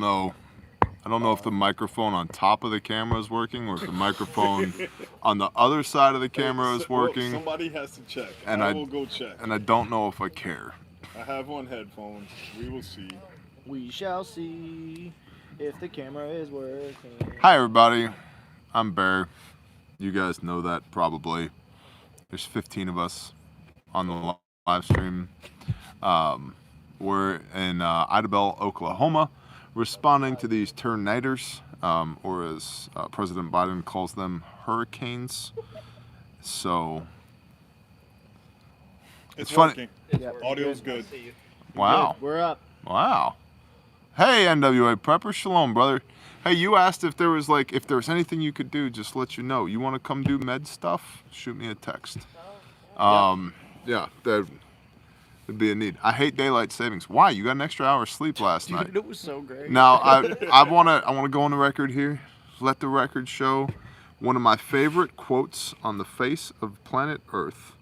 know. I don't know if the microphone on top of the camera is working or if the microphone on the other side of the camera is working. Well, somebody has to check. And I will go check. And I don't know if I care. I have on headphones. We will see. We shall see if the camera is working. Hi, everybody. I'm Bear. You guys know that probably. There's 15 of us on the live stream. We're in Idabel, Oklahoma, responding to these tornadoes, or as President Biden calls them, hurricanes. So it's funny. Yep. Audio's good. Wow. We're up. Wow. Hey, NWA Prepper. Shalom, brother. Hey, you asked if there was anything you could do, just let you know. You want to come do med stuff? Shoot me a text. Yeah, that'd be a need. I hate daylight savings. Why? You got an extra hour of sleep last night. Dude, it was so great. Now, I wanna go on the record here. Let the record show one of my favorite quotes on the face of planet Earth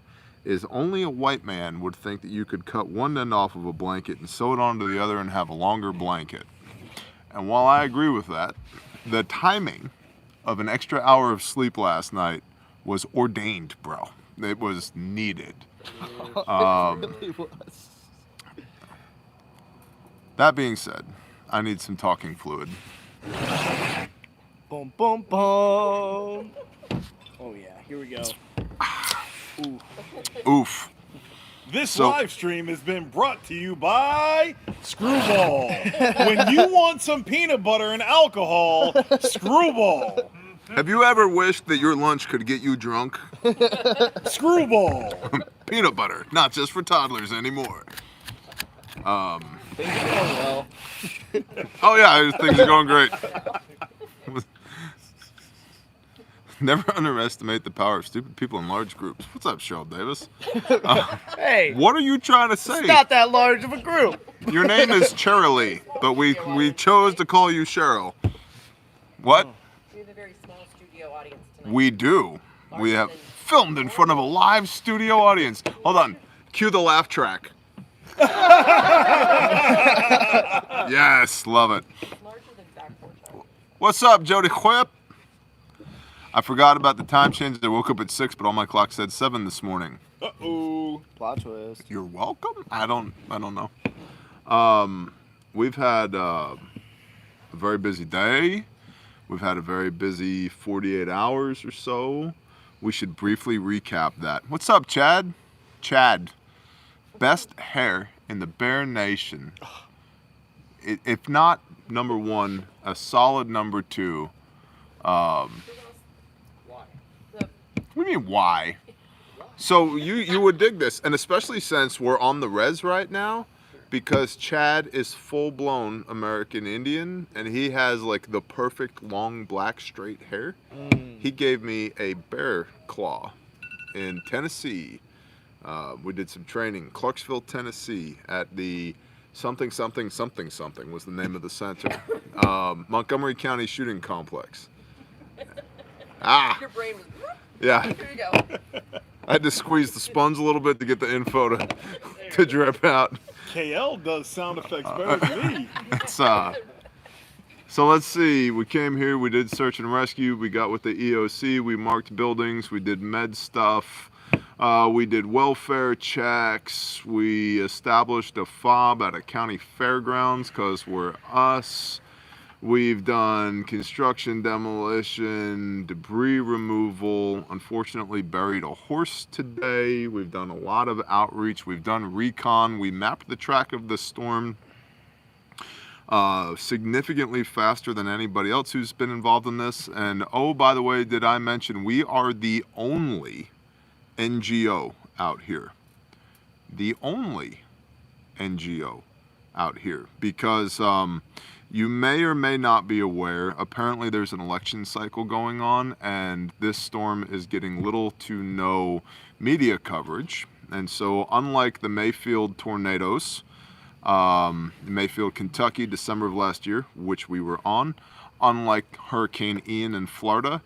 is only a white man would think that you could cut one end off of a blanket and sew it onto the other and have a longer blanket. And while I agree with that, the timing of an extra hour of sleep last night was ordained, bro. It was needed. It really was. That being said, I need some talking fluid. Boom, boom, boom. Oh yeah, here we go. Oof. This live stream has been brought to you by Screwball. When you want some peanut butter and alcohol, Screwball. Have you ever wished that your lunch could get you drunk? Screwball. Peanut butter, not just for toddlers anymore. Things are going well. Oh yeah, things are going great. Never underestimate the power of stupid people in large groups. What's up, Cheryl Davis? Hey, What are you trying to say? it's not that large of a group. Your name is Cherylee, but we chose to call you Cheryl. What? We have a very small studio audience tonight. We do. We have filmed in front of a live studio audience. Hold on. Cue the laugh track. Yes, love it. Larger than Zach Porcho. What's up, Jody Whip? I forgot about the time change. I woke up at 6, but all my clock said 7 this morning. Uh-oh. Plot twist. You're welcome. I don't know. We've had a very busy day. We've had a very busy 48 hours or so. We should briefly recap that. What's up, Chad? Chad, best hair in the Bear Nation. If not number one, a solid number two. Why? What do you mean, why? So you would dig this, and especially since we're on the res right now, because Chad is full-blown American Indian, and he has like the perfect long black straight hair. He gave me a bear claw in Tennessee. We did some training, Clarksville, Tennessee, at the something was the name of the center. Montgomery County Shooting Complex. Your brain was. Yeah. Here you go. I had to squeeze the sponge a little bit to get the info to drip out. KL does sound effects better than me. So let's see. We came here. We did search and rescue. We got with the EOC. We marked buildings. We did med stuff. We did welfare checks. We established a fob at a county fairgrounds because we're us. We've done construction, demolition, debris removal. Unfortunately, buried a horse today. We've done a lot of outreach. We've done recon. We mapped the track of the storm significantly faster than anybody else who's been involved in this. And oh, by the way, did I mention we are the only NGO out here. The only NGO out here. Because you may or may not be aware, apparently there's an election cycle going on, and this storm is getting little to no media coverage. And so unlike the Mayfield tornadoes, Mayfield, Kentucky, December of last year, which we were on, unlike Hurricane Ian in Florida,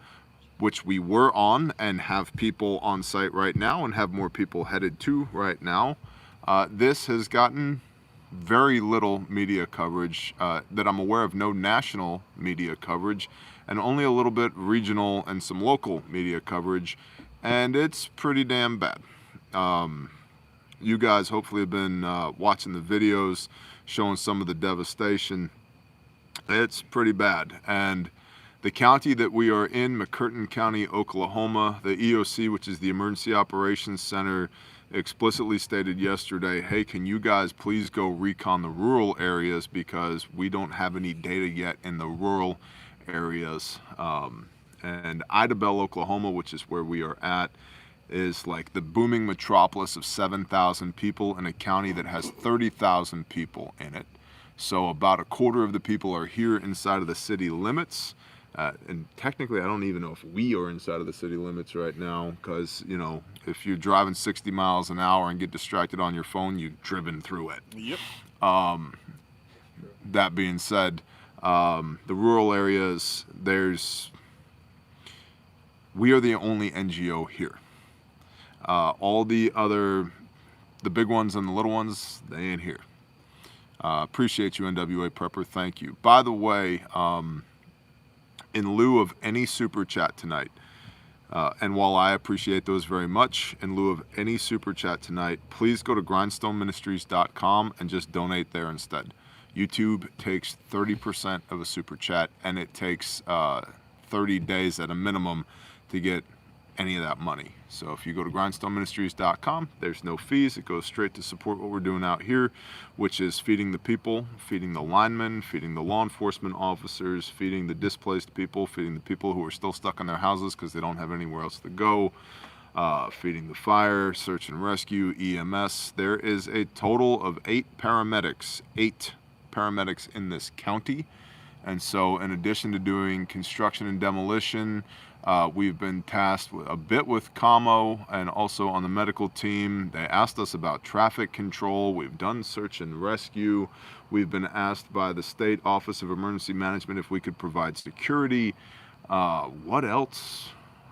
which we were on and have people on site right now and have more people headed to right now, this has gotten very little media coverage, that I'm aware of, no national media coverage, and only a little bit regional and some local media coverage, and it's pretty damn bad. You guys hopefully have been watching the videos showing some of the devastation. It's pretty bad. And the county that we are in, McCurtain County, Oklahoma, the EOC, which is the Emergency Operations Center, explicitly stated yesterday, hey, can you guys please go recon the rural areas because we don't have any data yet in the rural areas. And Idabel, Oklahoma, which is where we are at, is like the booming metropolis of 7,000 people in a county that has 30,000 people in it. So about a quarter of the people are here inside of the city limits. And technically, I don't even know if we are inside of the city limits right now, because, you know, if you're driving 60 miles an hour and get distracted on your phone, you've driven through it. Yep. That being said, the rural areas, we are the only NGO here. All the big ones and the little ones, they ain't here. Appreciate you, NWA Prepper. Thank you. By the way, in lieu of any super chat tonight, and while I appreciate those very much, in lieu of any super chat tonight, please go to grindstoneministries.com and just donate there instead. YouTube takes 30% of a super chat, and it takes 30 days at a minimum to get any of that money. So if you go to grindstoneministries.com, there's no fees. It goes straight to support what we're doing out here, which is feeding the people, feeding the linemen, feeding the law enforcement officers, feeding the displaced people, feeding the people who are still stuck in their houses because they don't have anywhere else to go, feeding the fire, search and rescue, EMS. There is a total of 8 paramedics in this county. And so in addition to doing construction and demolition, we've been tasked a bit with commo and also on the medical team. They asked us about traffic control. We've done search and rescue. We've been asked by the State Office of Emergency Management if we could provide security. What else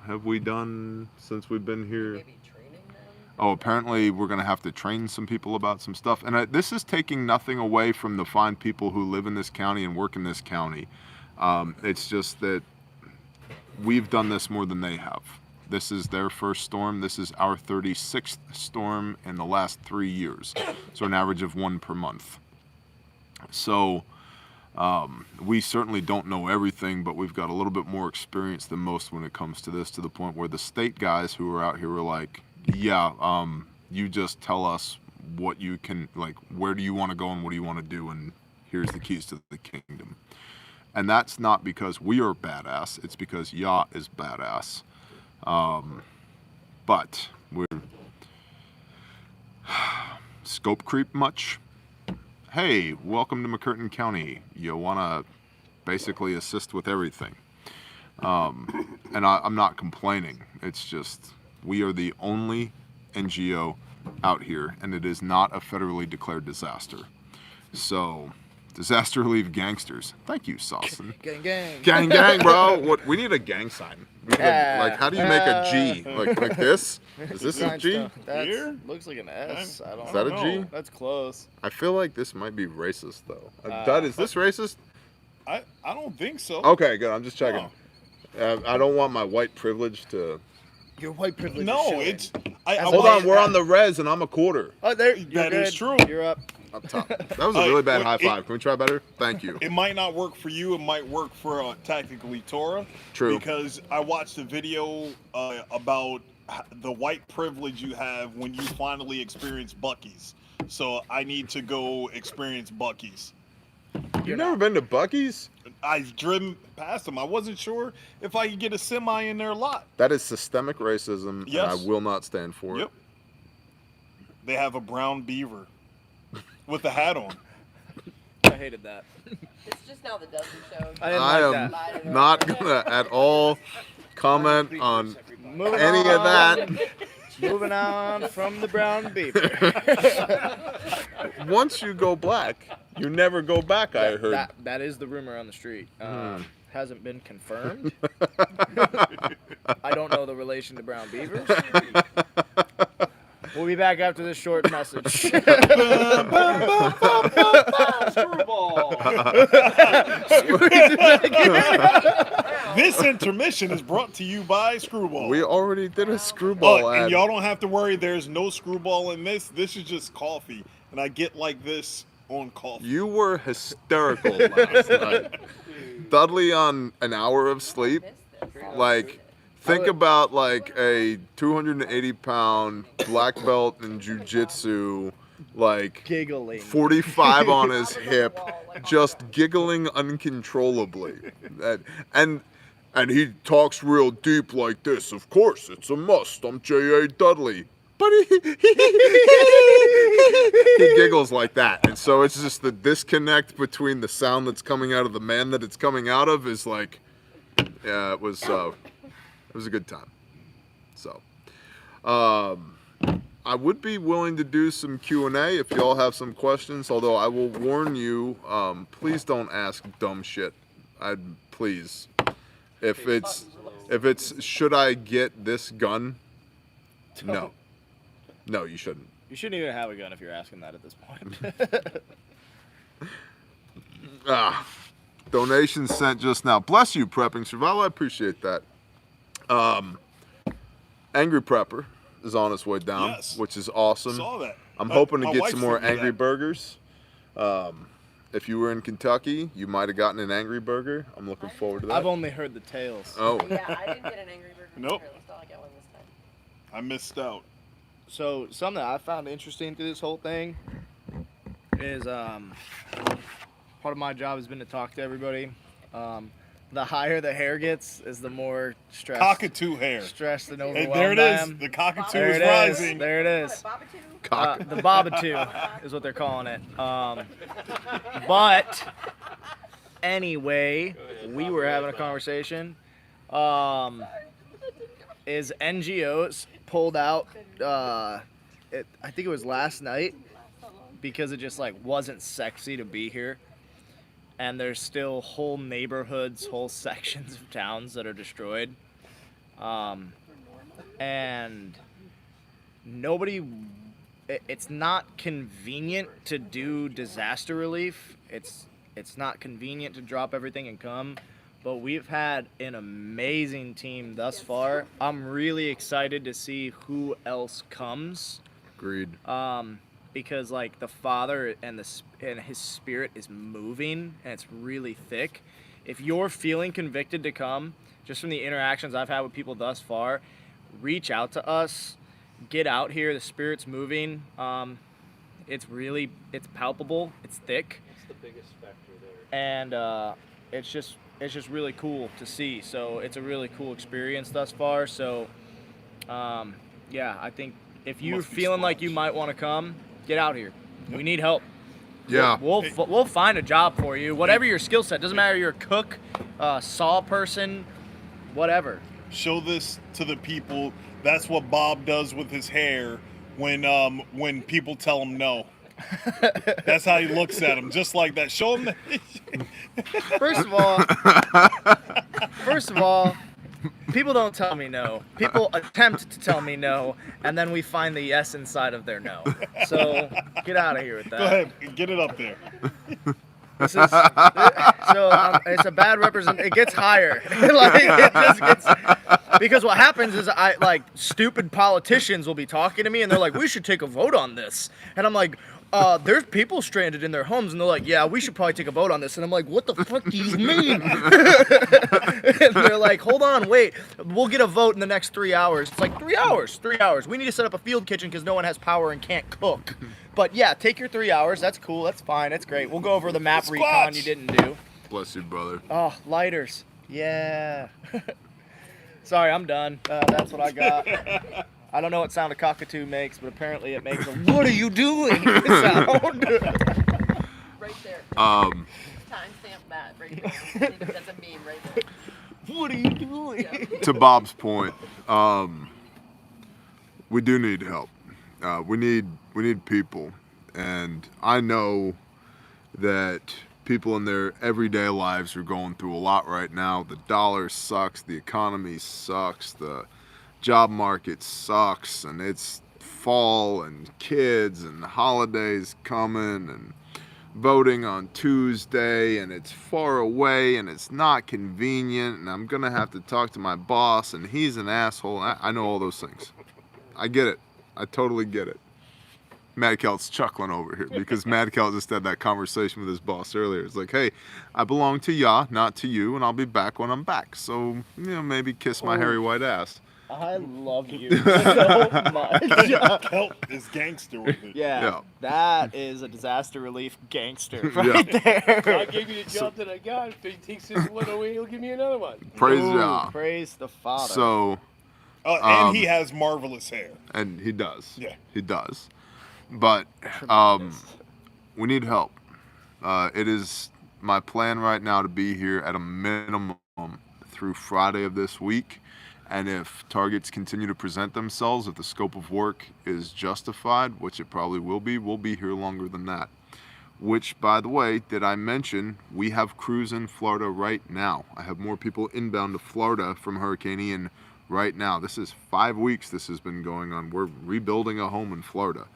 have we done since we've been here? Maybe training them? Oh, apparently we're going to have to train some people about some stuff. And this is taking nothing away from the fine people who live in this county and work in this county. It's just that we've done this more than they have. This is their first storm. This is our 36th storm in the last 3 years. So an average of 1 per month. So we certainly don't know everything, but we've got a little bit more experience than most when it comes to this, to the point where the state guys who are out here are like, yeah, you just tell us what you can, like, where do you want to go and what do you want to do, and here's the keys to the kingdom. And that's not because we are badass, it's because Yah is badass. But we're scope creep much? Hey, welcome to McCurtain County. You want to basically assist with everything. And I'm not complaining. It's just, we are the only NGO out here, and it is not a federally declared disaster. So, disaster relief gangsters. Thank you, Saucin. Gang, gang. Gang, gang, bro. What? We need a gang sign. We need like, how do you make a G? Like this? Is this a G? That Here? looks like an S. I don't Is that a know. G? That's close. I feel like this might be racist, though. Dud, is this racist? I don't think so. Okay, good. I'm just checking. I don't want my white privilege to... Your white privilege. No, is showing. it's. Hold on, we're on the res, and I'm a quarter. Oh, there. That is true. You're up. Up top. That was a really bad high five. Can we try better? Thank you. It might not work for you. It might work for tactically Torah. True. Because I watched a video about the white privilege you have when you finally experience Buc-ee's. So I need to go experience Buc-ee's. You've never been to Buc-ee's? I've driven past them. I wasn't sure if I could get a semi in their lot. That is systemic racism, Yes. and I will not stand for it. Yep. They have a brown beaver with a hat on. I hated that. It's just now the Dudley show. I didn't I like am that. not gonna at all comment on Moving any of that. Moving on from the brown beaver. Once you go black, you never go back, I heard. That is the rumor on the street. Hasn't been confirmed. I don't know the relation to brown beavers. We'll be back after this short message. Screwball. This intermission is brought to you by Screwball. We already did a Screwball Look, ad. and y'all don't have to worry. There's no Screwball in this. This is just coffee, and I get like this on coffee. You were hysterical last night. Dudley on an hour of sleep. Like, think about like a 280-pound black belt in jiu-jitsu, like Giggling. 45 on his hip, just giggling uncontrollably. And he talks real deep like this. Of course, it's a must. I'm J.A. Dudley. But he giggles like that. And so it's just the disconnect between the sound that's coming out of the man that it's coming out of is like, yeah, it was a good time. So, I would be willing to do some Q&A if y'all have some questions, although I will warn you, please don't ask dumb shit. Please. If it's should I get this gun? No. No, you shouldn't. You shouldn't even have a gun if you're asking that at this point. Donation sent just now. Bless you, Prepping Survival. I appreciate that. Angry Prepper is on his way down, Yes. which is awesome. Saw that. I'm hoping to My get wife some more sent me Angry that. Burgers. If you were in Kentucky, you might have gotten an Angry Burger. I'm looking forward to that. I've only heard the tales. Oh, Yeah, I didn't get an Angry Burger. Nope. Either. Let's not get one this time. I missed out. So something I found interesting through this whole thing is part of my job has been to talk to everybody. The higher the hair gets is the more stressed Cockatoo hair. stressed and Hey, overwhelmed there it I is. am. The cockatoo There is it is. rising. There it is. Babatou? The Babatou is what they're calling it. But anyway, we were having a conversation. Is NGOs pulled out? I think it was last night because it just like wasn't sexy to be here. And there's still whole neighborhoods, whole sections of towns that are destroyed. And nobody, it's not convenient to do disaster relief. It's not convenient to drop everything and come. But we've had an amazing team thus far. I'm really excited to see who else comes. agreed. Because like the Father and his Spirit is moving and it's really thick. If you're feeling convicted to come, just from the interactions I've had with people thus far, reach out to us. Get out here. The Spirit's moving. It's palpable. It's thick. That's the biggest factor there. And it's just really cool to see. So it's a really cool experience thus far. So yeah, I think if you're Must be feeling like squads. you might want to come, get out here. We need help. Yeah. We'll find a job for you. Whatever your skill set, doesn't matter. You're a cook, saw person, whatever. Show this to the people. That's what Bob does with his hair when people tell him no. That's how he looks at them, just like that. Show him that. First of all, people don't tell me no. People attempt to tell me no, and then we find the yes inside of their no. So get out of here with that. Go ahead, get it up there. This is, it's a bad It gets higher. Like, it just gets, because what happens is stupid politicians will be talking to me and they're like, we should take a vote on this. And I'm like, there's people stranded in their homes, and they're like, yeah, we should probably take a vote on this. And I'm like, what the fuck do you mean? And they're like, hold on, wait, we'll get a vote in the next 3 hours. It's like 3 hours. We need to set up a field kitchen because no one has power and can't cook. But yeah, take your 3 hours. That's cool. That's fine. That's great. We'll go over the map recon you didn't do. Bless you, brother. Oh, lighters. Yeah. Sorry, I'm done. That's what I got. I don't know what sound a cockatoo makes, but apparently it makes a "what are you doing" sound. Right there. Timestamp that right there. That's a meme right there. What are you doing? Yeah. To Bob's point, we do need help. We need people, and I know that people in their everyday lives are going through a lot right now. The dollar sucks, the economy sucks, the job market sucks, and it's fall and kids and holidays coming and voting on Tuesday, and it's far away and it's not convenient, and I'm gonna have to talk to my boss and he's an asshole. I know all those things. I get it. I totally get it. Mad Cal's chuckling over here because Mad Cal just had that conversation with his boss earlier. It's like, hey, I belong to ya, not to you, and I'll be back when I'm back. So, maybe kiss my hairy white ass. I love you so much. Kelp is gangster with it. Yeah, that is a disaster relief gangster right there. I gave you the job that I got. If he takes this one away, he'll give me another one. Praise Ooh, ya. praise the Father. So, And he has marvelous hair. and he does. Yeah. He does. But Tremendous. we need help. It is my plan right now to be here at a minimum through Friday of this week. And if targets continue to present themselves, if the scope of work is justified, which it probably will be, we'll be here longer than that. Which, by the way, did I mention, we have crews in Florida right now. I have more people inbound to Florida from Hurricane Ian right now. This is 5 weeks this has been going on. We're rebuilding a home in Florida.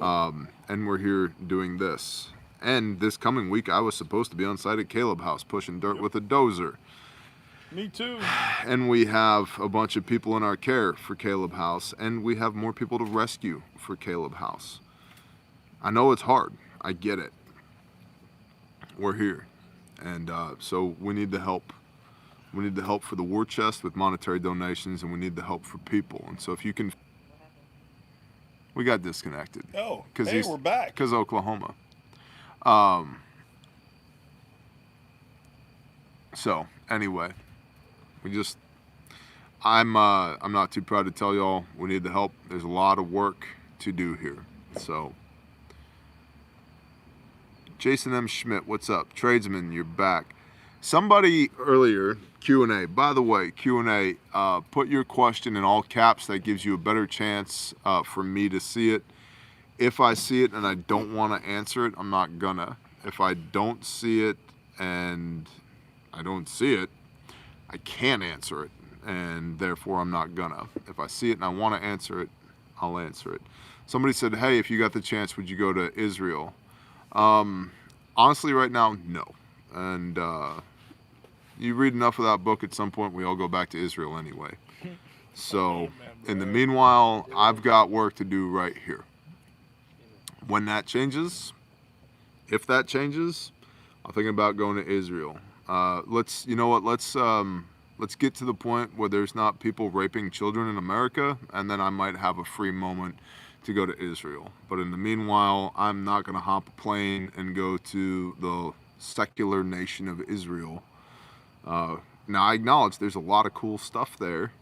And we're here doing this. And this coming week, I was supposed to be on site at Caleb House pushing dirt with a dozer. Me too. And we have a bunch of people in our care for Caleb House, and we have more people to rescue for Caleb House. I know it's hard. I get it. We're here. And so we need the help. We need the help for the war chest with monetary donations, and we need the help for people. And so if you can... We got disconnected. Oh, Cause hey, we're back. Because Oklahoma. So, anyway... I'm not too proud to tell y'all we need the help. There's a lot of work to do here. So, Jason M. Schmidt, what's up? Tradesman, you're back. Somebody earlier, Q&A. By the way, Q&A, put your question in all caps. That gives you a better chance for me to see it. If I see it and I don't want to answer it, I'm not gonna. If I don't see it and I don't see it, I can't answer it, and therefore I'm not gonna. If I see it and I want to answer it, I'll answer it. Somebody said, hey, if you got the chance, would you go to Israel? Honestly, right now, no. And you read enough of that book, at some point we all go back to Israel anyway. So, in the meanwhile, I've got work to do right here. When that changes, if that changes, I'm thinking about going to Israel. Let's get to the point where there's not people raping children in America, and then I might have a free moment to go to Israel. But in the meanwhile, I'm not going to hop a plane and go to the secular nation of Israel. Now, I acknowledge there's a lot of cool stuff there,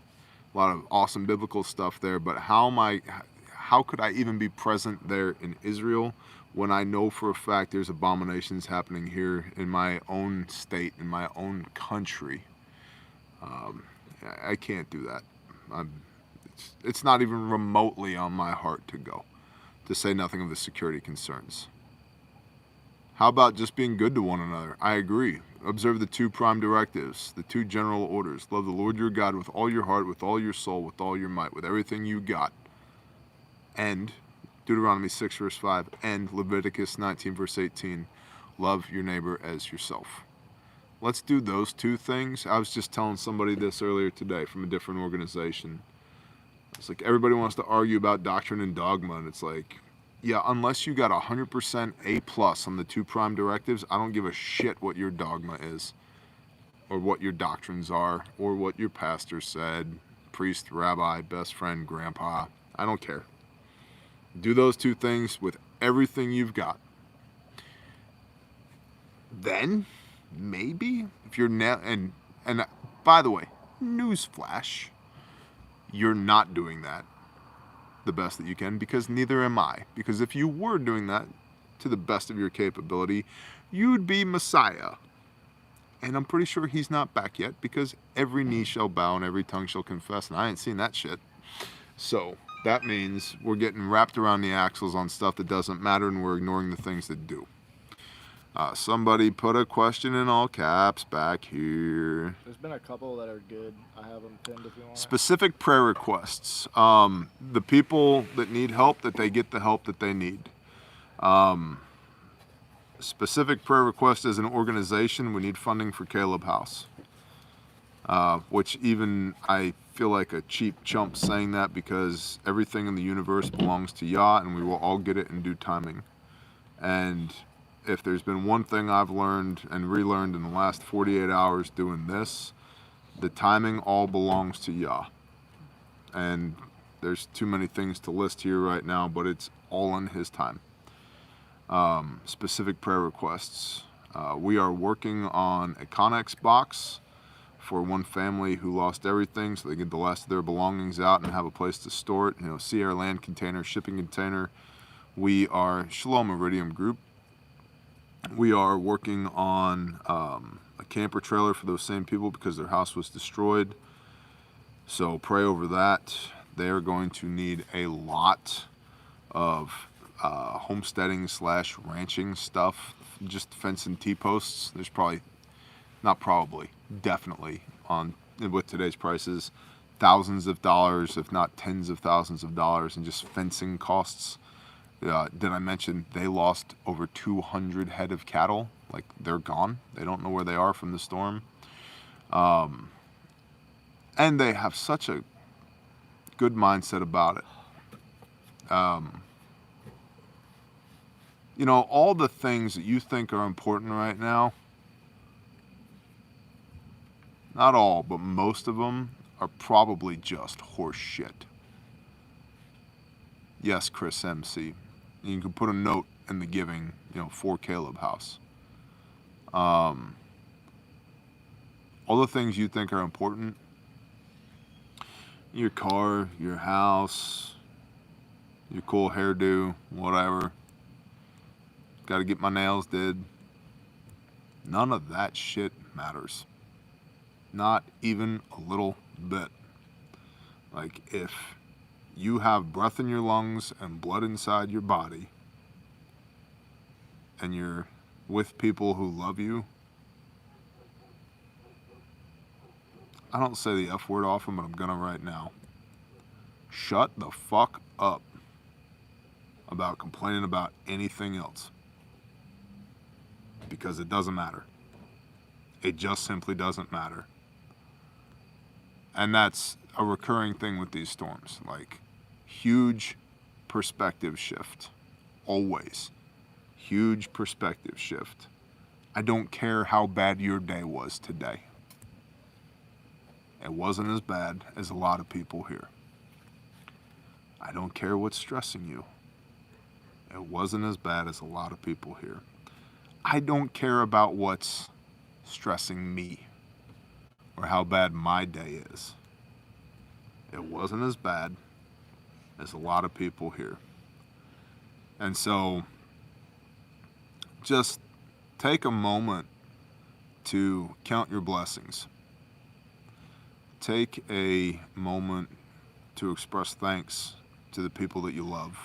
a lot of awesome biblical stuff there, but how could I even be present there in Israel when I know for a fact there's abominations happening here in my own state, in my own country? I can't do that. It's not even remotely on my heart to go, to say nothing of the security concerns. How about just being good to one another? I agree. Observe the 2 prime directives, the 2 general orders. Love the Lord your God with all your heart, with all your soul, with all your might, with everything you got. And Deuteronomy 6 verse 5 and Leviticus 19 verse 18, love your neighbor as yourself. Let's do those 2 things. I was just telling somebody this earlier today from a different organization. It's like everybody wants to argue about doctrine and dogma, and it's like, yeah, unless you got 100% A+ on the 2 prime directives, I don't give a shit what your dogma is, or what your doctrines are, or what your pastor said, priest, rabbi, best friend, grandpa. I don't care. Do those 2 things with everything you've got. Then, maybe, if you're now, and by the way, newsflash, you're not doing that the best that you can, because neither am I. Because if you were doing that to the best of your capability, you'd be Messiah. And I'm pretty sure he's not back yet, because every knee shall bow and every tongue shall confess, and I ain't seen that shit. So that means we're getting wrapped around the axles on stuff that doesn't matter, and we're ignoring the things that do. Somebody put a question in all caps back here. There's been a couple that are good. I have them pinned if you want. Specific prayer requests. The people that need help, that they get the help that they need. Specific prayer request as an organization, we need funding for Caleb House. Which even I feel like a cheap chump saying that, because everything in the universe belongs to Yah, and we will all get it in due timing. And if there's been one thing I've learned and relearned in the last 48 hours doing this, the timing all belongs to Yah. And there's too many things to list here right now, but it's all in His time. Specific prayer requests. We are working on a Connex box for one family who lost everything, so they get the last of their belongings out and have a place to store it. Sea Air land container, shipping container. We are Shalom Iridium Group. We are working on a camper trailer for those same people because their house was destroyed. So pray over that. They are going to need a lot of homesteading / ranching stuff, just fence and T-posts. There's definitely with today's prices, thousands of dollars, if not tens of thousands of dollars in just fencing costs. Did I mention they lost over 200 head of cattle? Like, they're gone. They don't know where they are from the storm. And they have such a good mindset about it. All the things that you think are important right now, not all, but most of them are probably just horse shit. Yes, Chris MC. You can put a note in the giving, for Caleb House. All the things you think are important, your car, your house, your cool hairdo, whatever. Got to get my nails did. None of that shit matters. Not even a little bit. Like, if you have breath in your lungs and blood inside your body, and you're with people who love you, I don't say the F word often, but I'm gonna right now. Shut the fuck up about complaining about anything else. Because it doesn't matter. It just simply doesn't matter. And that's a recurring thing with these storms. Like, huge perspective shift. Always. Huge perspective shift. I don't care how bad your day was today. It wasn't as bad as a lot of people here. I don't care what's stressing you. It wasn't as bad as a lot of people here. I don't care about what's stressing me or how bad my day is. It wasn't as bad as a lot of people here. And so, just take a moment to count your blessings. Take a moment to express thanks to the people that you love,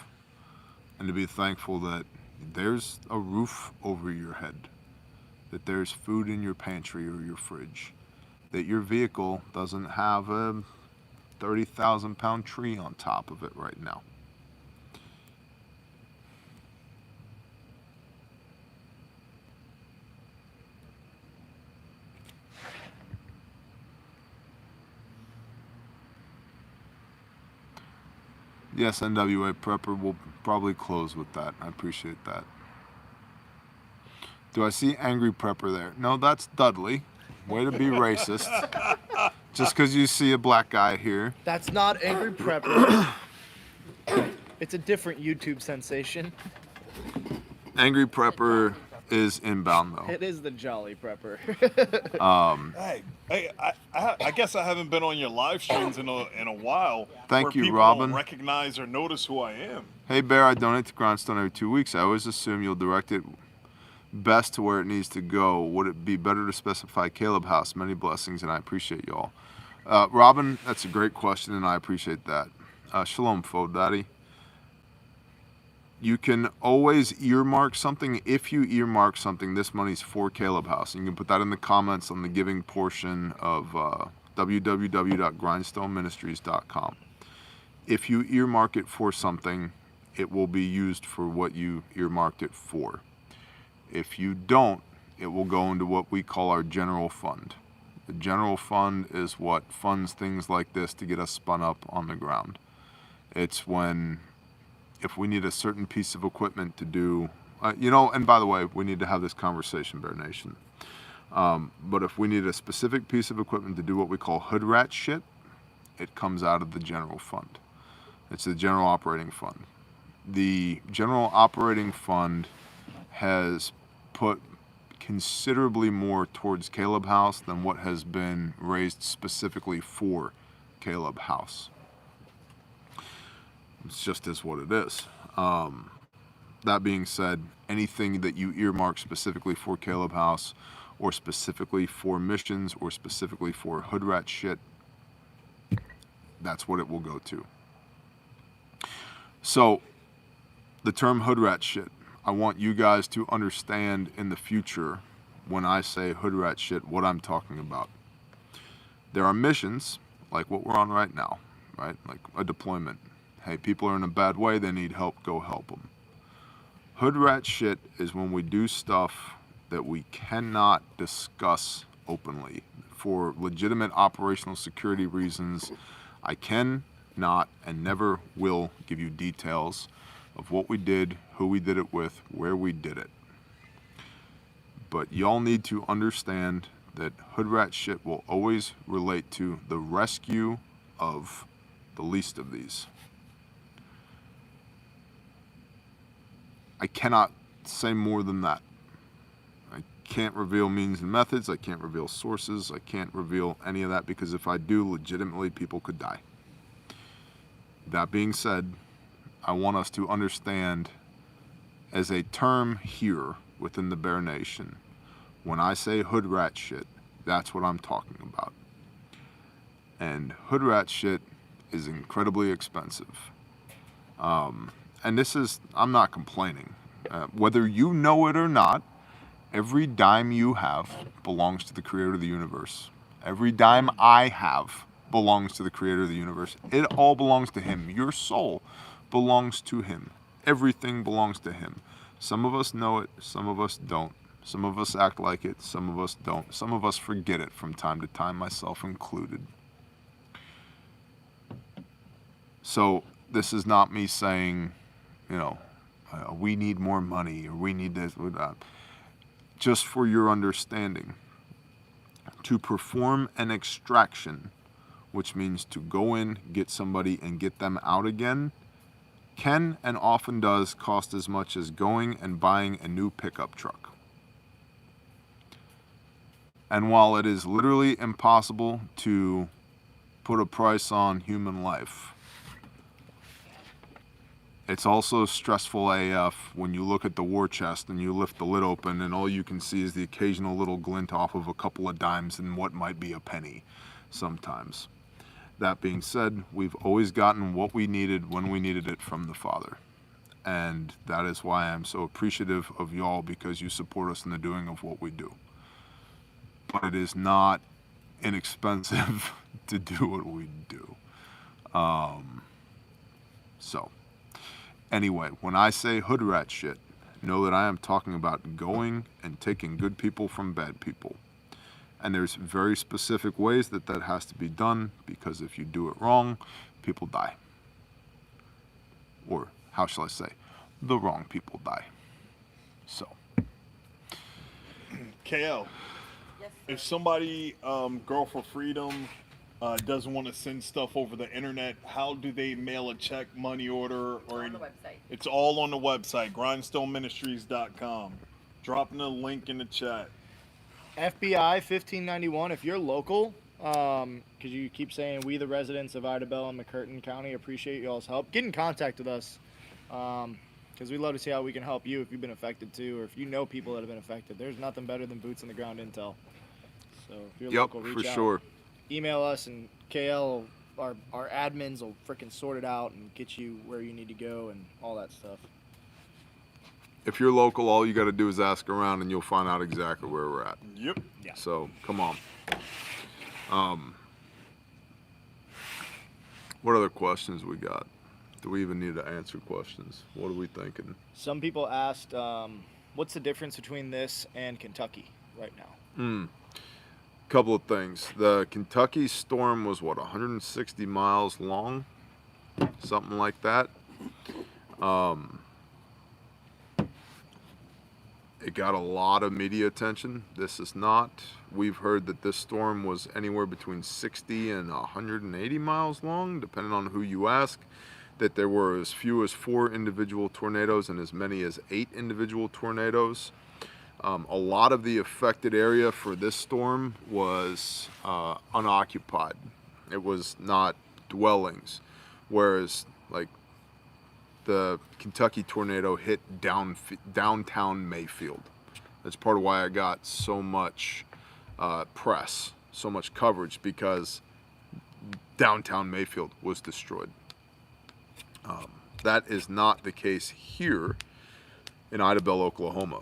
and to be thankful that there's a roof over your head, that there's food in your pantry or your fridge, that your vehicle doesn't have a 30,000 pound tree on top of it right now. Yes, NWA Prepper, will probably close with that. I appreciate that. Do I see Angry Prepper there? No, that's Dudley. Way to be racist. Just because you see a black guy here. That's not Angry Prepper. It's a different YouTube sensation. Angry Prepper is inbound, though. It is the Jolly Prepper. Hey, I guess I haven't been on your live streams in a while. Thank you, people Robin. Don't recognize or notice who I am. Hey, Bear, I donate to Grindstone every 2 weeks. I always assume you'll direct it best to where it needs to go. Would it be better to specify Caleb House? Many blessings, and I appreciate y'all. Robin, that's a great question, and I appreciate that. Shalom, Fo Daddy. You can always earmark something. If you earmark something, this money's for Caleb House. You can put that in the comments on the giving portion of www.grindstoneministries.com. If you earmark it for something, it will be used for what you earmarked it for. If you don't, it will go into what we call our general fund. The general fund is what funds things like this to get us spun up on the ground. It's if we need a certain piece of equipment to do, and by the way, we need to have this conversation, Bear Nation. But if we need a specific piece of equipment to do what we call hood rat shit, it comes out of the general fund. It's the general operating fund. The general operating fund has put considerably more towards Caleb House than what has been raised specifically for Caleb House. It's just is what it is. That being said, anything that you earmark specifically for Caleb House, or specifically for missions, or specifically for hood rat shit, that's what it will go to. So, the term hood rat shit, I want you guys to understand in the future, when I say hood rat shit, what I'm talking about. There are missions, like what we're on right now, right? Like a deployment. Hey, people are in a bad way, they need help, go help them. Hood rat shit is when we do stuff that we cannot discuss openly. For legitimate operational security reasons, I cannot and never will give you details of what we did, who we did it with, where we did it. But y'all need to understand that hood rat shit will always relate to the rescue of the least of these. I cannot say more than that. I can't reveal means and methods. I can't reveal sources. I can't reveal any of that because if I do, legitimately people could die. That being said, I want us to understand as a term here within the Bear Nation, when I say hood rat shit, that's what I'm talking about. And hood rat shit is incredibly expensive. And this is, I'm not complaining. Whether you know it or not, every dime you have belongs to the creator of the universe. Every dime I have belongs to the creator of the universe. It all belongs to him. Your soul belongs to him. Everything belongs to him. Some of us know it, some of us don't. Some of us act like it, some of us don't. Some of us forget it from time to time, myself included. So this is not me saying, we need more money or we need this or that. Just for your understanding, to perform an extraction, which means to go in, get somebody and get them out again, can and often does cost as much as going and buying a new pickup truck. And while it is literally impossible to put a price on human life, it's also stressful AF when you look at the war chest and you lift the lid open and all you can see is the occasional little glint off of a couple of dimes and what might be a penny sometimes. That being said, we've always gotten what we needed when we needed it from the Father. And that is why I'm so appreciative of y'all, because you support us in the doing of what we do. But it is not inexpensive to do what we do. Anyway, when I say hood rat shit, know that I am talking about going and taking good people from bad people. And there's very specific ways that that has to be done, because if you do it wrong, people die. Or, how shall I say, the wrong people die. So. KL, Yes, if somebody, Girl for Freedom, doesn't want to send stuff over the internet, how do they mail a check, money order, or on the website. It's all on the website, grindstoneministries.com. Dropping a link in the chat. FBI 1591. If you're local, because you keep saying we the residents of Idabel and McCurtain County appreciate y'all's help, get in contact with us, because we'd love to see how we can help you if you've been affected too, or if you know people that have been affected. There's nothing better than boots on the ground intel. So if you're local, reach for out. sure. Email us, and KL, our admins will freaking sort it out and get you where you need to go and all that stuff. if you're local, all you got to do is ask around and you'll find out exactly where we're at. Yep. Yeah. So come on. What other questions we got? Do we even need to answer questions? What are we thinking? Some people asked, what's the difference between this and Kentucky right now? Couple of things. The Kentucky storm was what, 160 miles long? Something like that. It got a lot of media attention. This is not. We've heard that this storm was anywhere between 60 and 180 miles long, depending on who you ask. That there were as few as 4 individual tornadoes and as many as 8 individual tornadoes. A lot of the affected area for this storm was unoccupied. It was not dwellings, whereas like the Kentucky tornado hit downtown Mayfield. That's part of why I got so much press, so much coverage, because downtown Mayfield was destroyed. That is not the case here in Idabel, Oklahoma.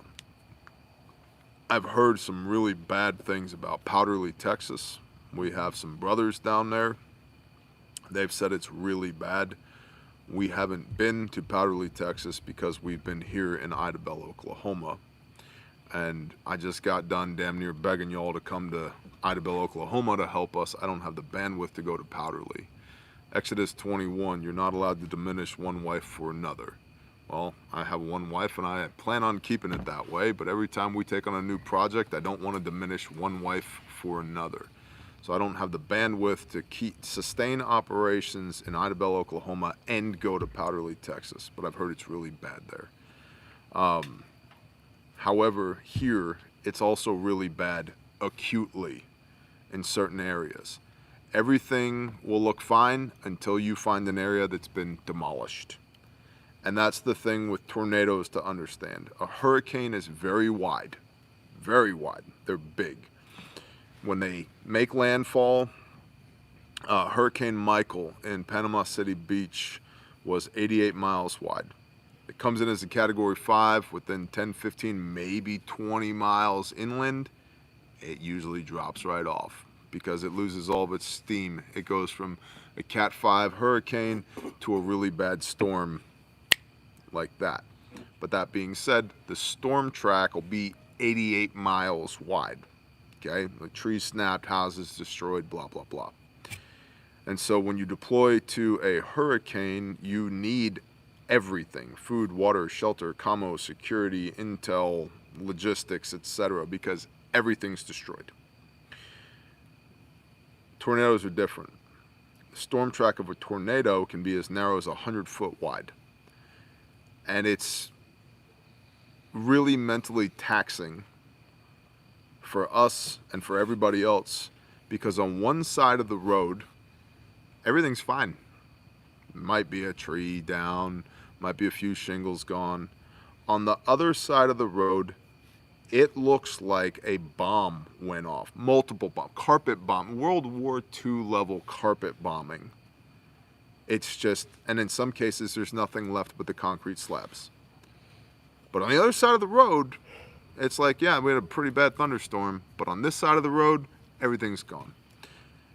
I've heard some really bad things about Powderly, Texas. We have some brothers down there. They've said it's really bad. We haven't been to Powderly, Texas because we've been here in Idabel, Oklahoma. And I just got done damn near begging y'all to come to Idabel, Oklahoma to help us. I don't have the bandwidth to go to Powderly. Exodus 21, you're not allowed to diminish one wife for another. Well, I have one wife and I plan on keeping it that way, but every time we take on a new project, I don't want to diminish one wife for another. So I don't have the bandwidth to sustain operations in Idabel, Oklahoma and go to Powderly, Texas, but I've heard it's really bad there. However, here, it's also really bad acutely in certain areas. Everything will look fine until you find an area that's been demolished. And that's the thing with tornadoes to understand. A hurricane is very wide, very wide. They're big. When they make landfall, Hurricane Michael in Panama City Beach was 88 miles wide. It comes in as a category 5 within 10, 15, maybe 20 miles inland. It usually drops right off because it loses all of its steam. It goes from a Cat 5 hurricane to a really bad storm like that. But that being said, the storm track will be 88 miles wide. Okay, the trees snapped, houses destroyed, blah, blah, blah. And so when you deploy to a hurricane, you need everything: food, water, shelter, commo, security, intel, logistics, etc., because everything's destroyed. Tornadoes are different. The storm track of a tornado can be as narrow as 100 foot wide. And it's really mentally taxing for us and for everybody else, because on one side of the road, everything's fine. Might be a tree down, might be a few shingles gone. On the other side of the road, it looks like a bomb went off. Multiple bombs, carpet bomb, World War II level carpet bombing. It's just, and in some cases, there's nothing left but the concrete slabs. But on the other side of the road, it's like, yeah, we had a pretty bad thunderstorm, but on this side of the road, everything's gone.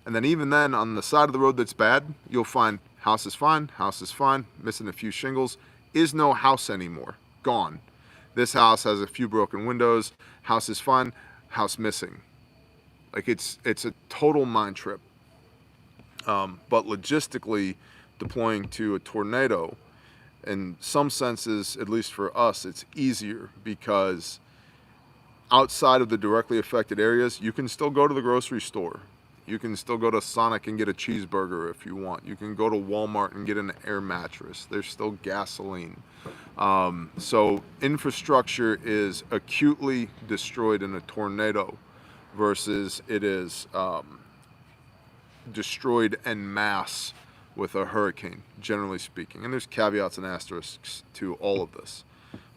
And then even then, on the side of the road that's bad, you'll find house is fine, missing a few shingles, is no house anymore, gone. This house has a few broken windows, house is fine, house missing. Like it's a total mind trip. But logistically, deploying to a tornado, in some senses, at least for us, it's easier because outside of the directly affected areas, you can still go to the grocery store. You can still go to Sonic and get a cheeseburger if you want. You can go to Walmart and get an air mattress. There's still gasoline. So infrastructure is acutely destroyed in a tornado versus it is destroyed en masse with a hurricane, generally speaking. And there's caveats and asterisks to all of this.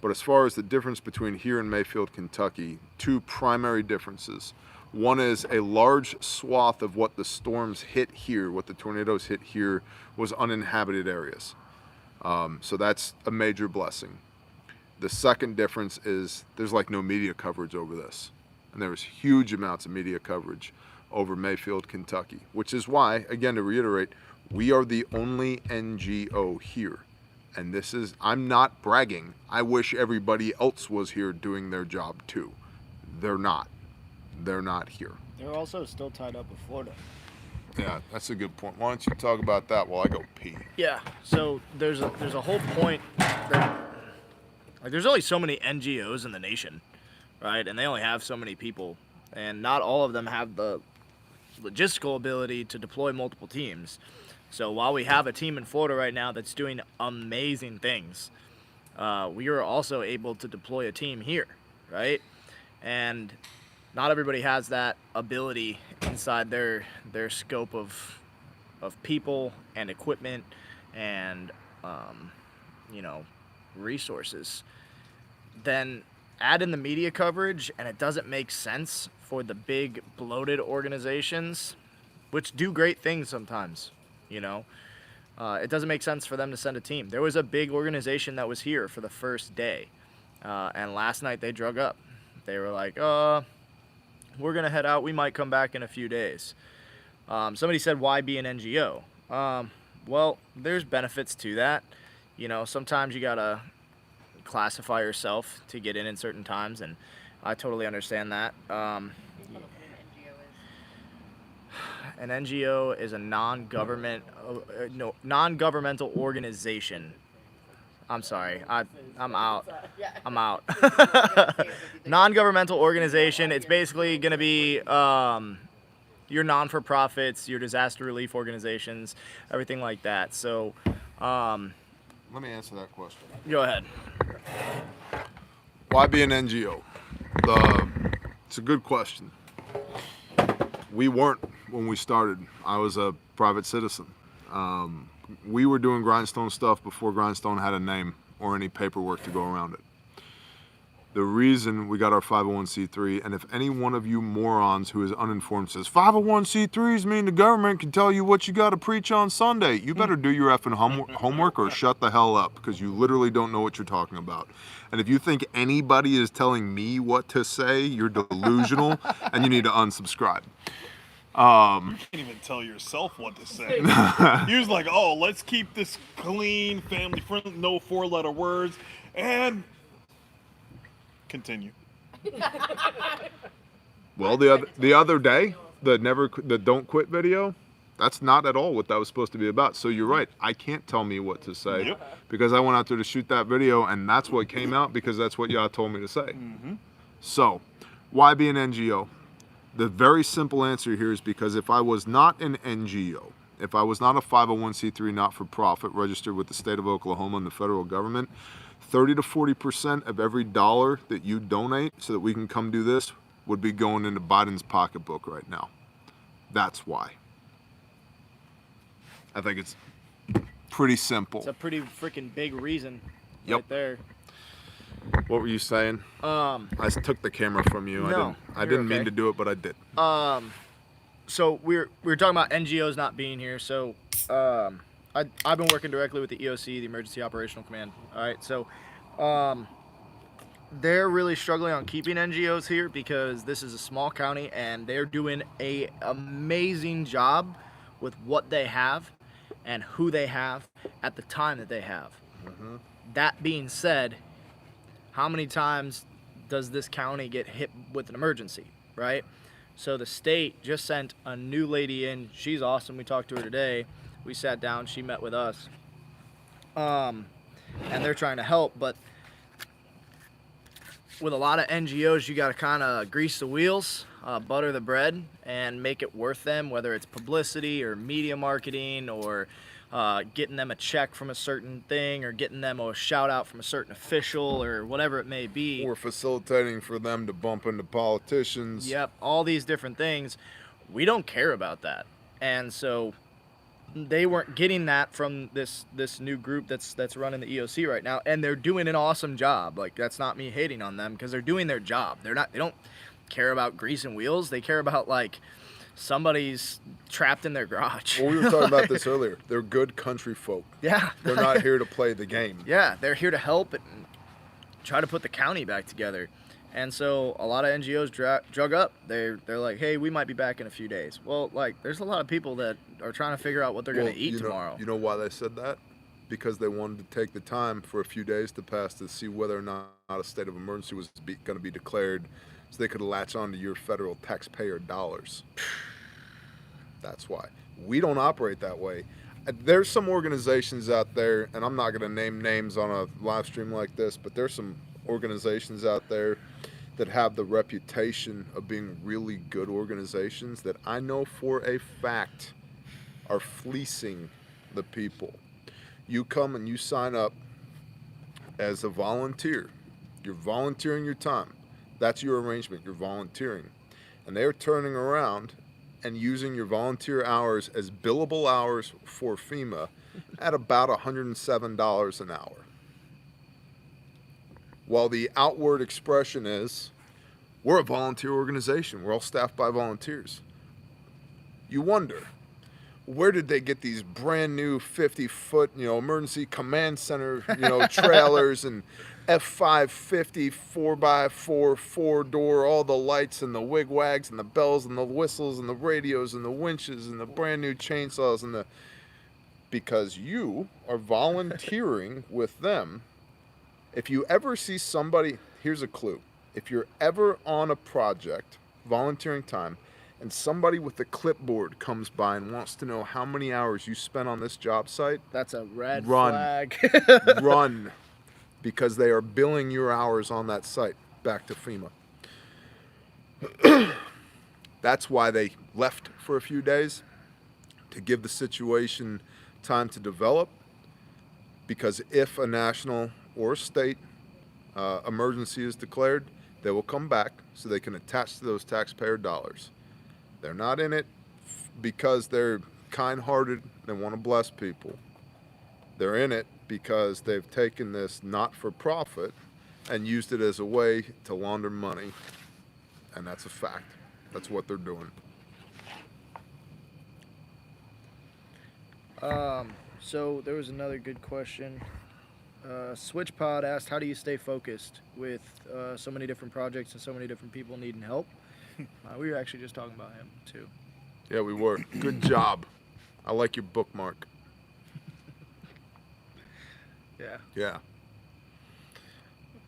But as far as the difference between here and Mayfield, Kentucky, two primary differences. One is a large swath of what the storms hit here, what the tornadoes hit here, was uninhabited areas. So that's a major blessing. The second difference is there's like no media coverage over this. And there was huge amounts of media coverage over Mayfield, Kentucky, which is why, again, to reiterate, we are the only NGO here. And this is, I'm not bragging. I wish everybody else was here doing their job too. They're not. They're not here. They're also still tied up with Florida. Yeah, that's a good point. Why don't you talk about that while I go pee? Yeah. So there's a whole point that, like, there's only so many NGOs in the nation, right? And they only have so many people, and not all of them have the logistical ability to deploy multiple teams. So while we have a team in Florida right now that's doing amazing things, we are also able to deploy a team here, right? And not everybody has that ability inside their scope of people and equipment and resources. Then add in the media coverage, and it doesn't make sense for the big bloated organizations, which do great things sometimes. It doesn't make sense for them to send a team. There was a big organization that was here for the first day, and last night they drug up. They were like, we're gonna head out, we might come back in a few days. Somebody said, why be an NGO? Well, there's benefits to that. Sometimes you gotta classify yourself to get in certain times, and I totally understand that. An NGO is a non-governmental organization. I'm sorry, I'm out. I'm out. Non-governmental organization. It's basically going to be your non-for-profits, your disaster relief organizations, everything like that. So, let me answer that question. Go ahead. Why be an NGO? It's a good question. We weren't when we started. I was a private citizen. We were doing Grindstone stuff before Grindstone had a name or any paperwork to go around it. The reason we got our 501c3, and if any one of you morons who is uninformed says 501c3s mean the government can tell you what you got to preach on Sunday, you better do your effing homework or shut the hell up, because you literally don't know what you're talking about. And if you think anybody is telling me what to say, you're delusional and you need to unsubscribe. You can't even tell yourself what to say. He was like, oh, let's keep this clean, family friendly, no 4-letter words, and continue. Well, the other day, the Don't Quit video, that's not at all what that was supposed to be about. So you're right. I can't tell me what to say because I went out there to shoot that video, and that's what came out because that's what y'all told me to say. So why be an NGO? The very simple answer here is because if I was not an NGO, if I was not a 501c3 not-for-profit registered with the state of Oklahoma and the federal government, 30 to 40% of every dollar that you donate so that we can come do this would be going into Biden's pocketbook right now. That's why. I think it's pretty simple. It's a pretty freaking big reason Yep. right there. What were you saying? I took the camera from you. No, I didn't mean okay. to do it, but I did. So we were talking about NGOs not being here. So I've been working directly with the EOC, the Emergency Operational Command. All right, so they're really struggling on keeping NGOs here because this is a small county and they're doing an amazing job with what they have and who they have at the time that they have. That being said, how many times does this county get hit with an emergency, right? So the state just sent a new lady in. She's awesome. We talked to her today. We sat down. She met with us. And they're trying to help. But with a lot of NGOs, you got to kind of grease the wheels, butter the bread, and make it worth them, whether it's publicity or media marketing or getting them a check from a certain thing or getting them a shout out from a certain official or whatever it may be. Or facilitating for them to bump into politicians. Yep, all these different things. We don't care about that. And so they weren't getting that from this new group that's running the EOC right now, and they're doing an awesome job. Like, that's not me hating on them because they're doing their job. They don't care about greasing wheels. They care about, like, somebody's trapped in their garage. Well, we were talking about this earlier. They're good country folk. Yeah. They're not here to play the game. Yeah, they're here to help and try to put the county back together. And so a lot of NGOs drug up. They're like, hey, we might be back in a few days. Well, like, there's a lot of people that are trying to figure out what they're going to eat tomorrow. You know why they said that? Because they wanted to take the time for a few days to pass to see whether or not a state of emergency was going to be declared, so they could latch onto your federal taxpayer dollars. That's why. We don't operate that way. There's some organizations out there, and I'm not going to name names on a live stream like this, but there's some organizations out there that have the reputation of being really good organizations that I know for a fact are fleecing the people. You come and you sign up as a volunteer. You're volunteering your time. That's your arrangement. You're volunteering. And they're turning around and using your volunteer hours as billable hours for FEMA at about $107 an hour. While the outward expression is, we're a volunteer organization. We're all staffed by volunteers. You wonder, where did they get these brand new 50-foot, emergency command center, trailers and F550 4x4 4-door, all the lights and the wigwags and the bells and the whistles and the radios and the winches and the brand new chainsaws and because you are volunteering with them. If you ever see somebody, here's a clue. If you're ever on a project, volunteering time, and somebody with a clipboard comes by and wants to know how many hours you spent on this job site, that's a red run. flag. Run, because they are billing your hours on that site back to FEMA. That's why they left for a few days, to give the situation time to develop, because if a national or state emergency is declared, they will come back so they can attach to those taxpayer dollars. They're not in it because they're kind-hearted, they want to bless people. They're in it because they've taken this not-for-profit and used it as a way to launder money. And that's a fact. That's what they're doing. So there was another good question. SwitchPod asked, how do you stay focused with so many different projects and so many different people needing help? We were actually just talking about him, too. Yeah, we were. Good job. I like your bookmark. Yeah. Yeah.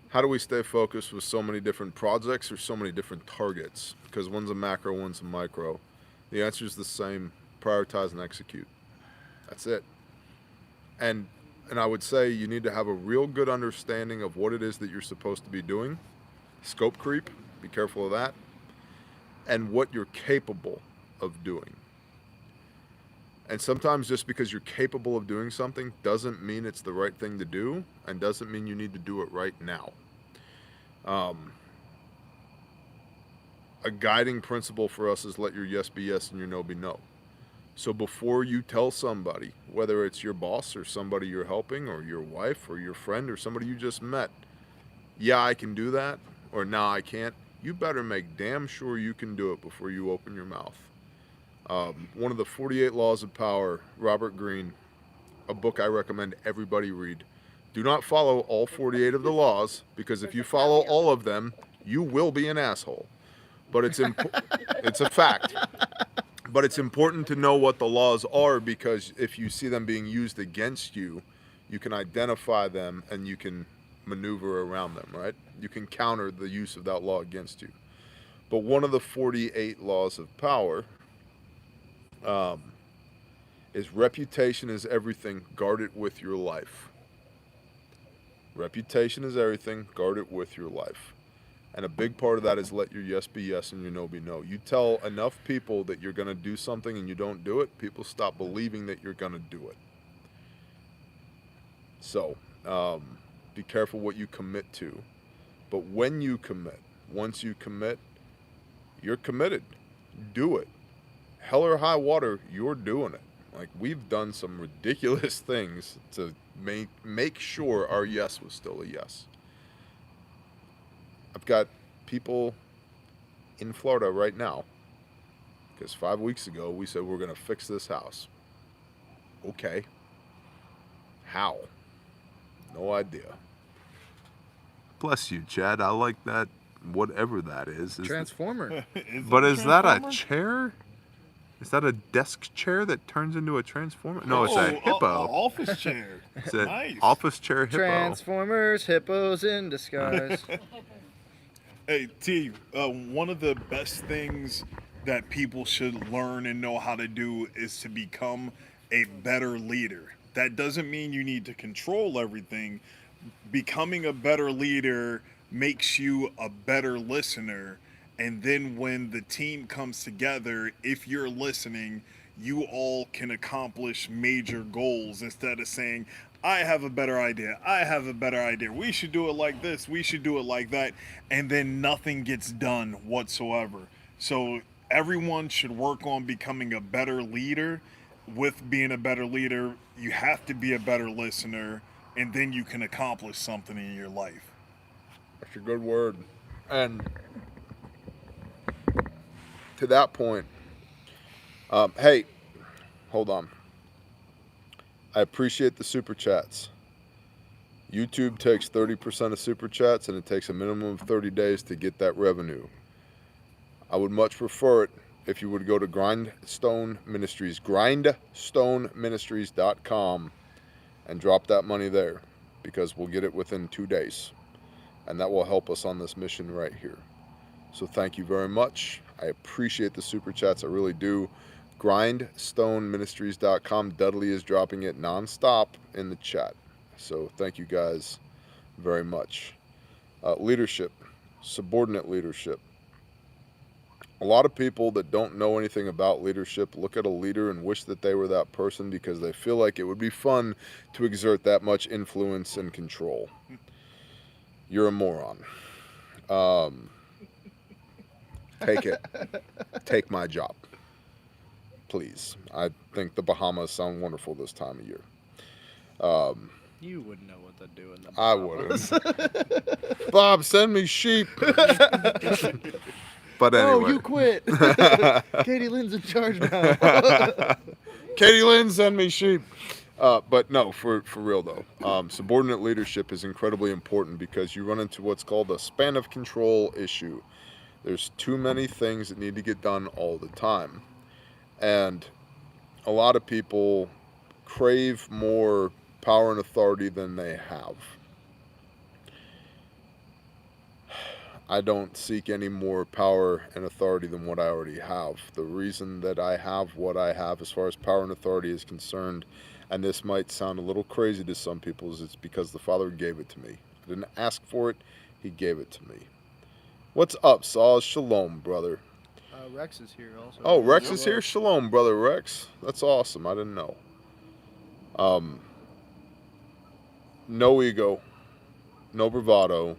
How do we stay focused with so many different projects or so many different targets? Because one's a macro, one's a micro. The answer is the same. Prioritize and execute. That's it. And I would say you need to have a real good understanding of what it is that you're supposed to be doing. Scope creep, be careful of that. And what you're capable of doing. And sometimes just because you're capable of doing something doesn't mean it's the right thing to do, and doesn't mean you need to do it right now. A guiding principle for us is let your yes be yes and your no be no. So before you tell somebody, whether it's your boss or somebody you're helping or your wife or your friend or somebody you just met, yeah, I can do that, or nah, I can't, you better make damn sure you can do it before you open your mouth. One of the 48 Laws of Power, Robert Greene, a book I recommend everybody read. Do not follow all 48 of the laws, because if you follow all of them, you will be an asshole. But it's a fact. But it's important to know what the laws are, because if you see them being used against you, you can identify them and you can maneuver around them, right? You can counter the use of that law against you. But one of the 48 Laws of Power is reputation is everything, guard it with your life. Reputation is everything, guard it with your life. And a big part of that is let your yes be yes and your no be no. You tell enough people that you're going to do something and you don't do it, people stop believing that you're going to do it. So, be careful what you commit to. But when you commit, once you commit, you're committed. Do it. Hell or high water, you're doing it. Like, we've done some ridiculous things to make sure our yes was still a yes. I've got people in Florida right now, because 5 weeks ago we said we're going to fix this house. Okay. How? No idea. Bless you, Chad. I like that. Whatever that is. Transformer. But is that a Transformer? chair? Is that a desk chair that turns into a transformer? No, it's a Oh, hippo. office chair. It's a Nice. office chair hippo. Transformers, hippos in disguise. Hey, T, one of the best things that people should learn and know how to do is to become a better leader. That doesn't mean you need to control everything. Becoming a better leader makes you a better listener. And then when the team comes together, if you're listening, you all can accomplish major goals instead of saying, I have a better idea. I have a better idea. We should do it like this. We should do it like that. And then nothing gets done whatsoever. So everyone should work on becoming a better leader. With being a better leader, you have to be a better listener, and then you can accomplish something in your life. That's a good word. And to that point, hey, hold on. I appreciate the super chats. YouTube takes 30% of super chats, and it takes a minimum of 30 days to get that revenue. I would much prefer it if you would go to Grindstone Ministries, grindstoneministries.com, and drop that money there, because we'll get it within 2 days. And that will help us on this mission right here. So thank you very much. I appreciate the super chats. I really do. Grindstoneministries.com. Dudley is dropping it nonstop in the chat. So thank you guys very much. Leadership, subordinate leadership. A lot of people that don't know anything about leadership look at a leader and wish that they were that person because they feel like it would be fun to exert that much influence and control. You're a moron. Take it. Take my job. Please. I think the Bahamas sound wonderful this time of year. You wouldn't know what to do in the I wouldn't. Bob, send me sheep. But anyway. Oh, you quit. Katie Lynn's in charge now. Katie Lynn, send me sheep. But no, for real though, subordinate leadership is incredibly important because you run into what's called a span of control issue. There's too many things that need to get done all the time. And a lot of people crave more power and authority than they have. I don't seek any more power and authority than what I already have. The reason that I have what I have as far as power and authority is concerned, and this might sound a little crazy to some people, is it's because the Father gave it to me. I didn't ask for it, He gave it to me. What's up, Saul? Shalom, brother. Rex is here also. Oh, Rex is here? Shalom, brother Rex. That's awesome. I didn't know. No ego, no bravado.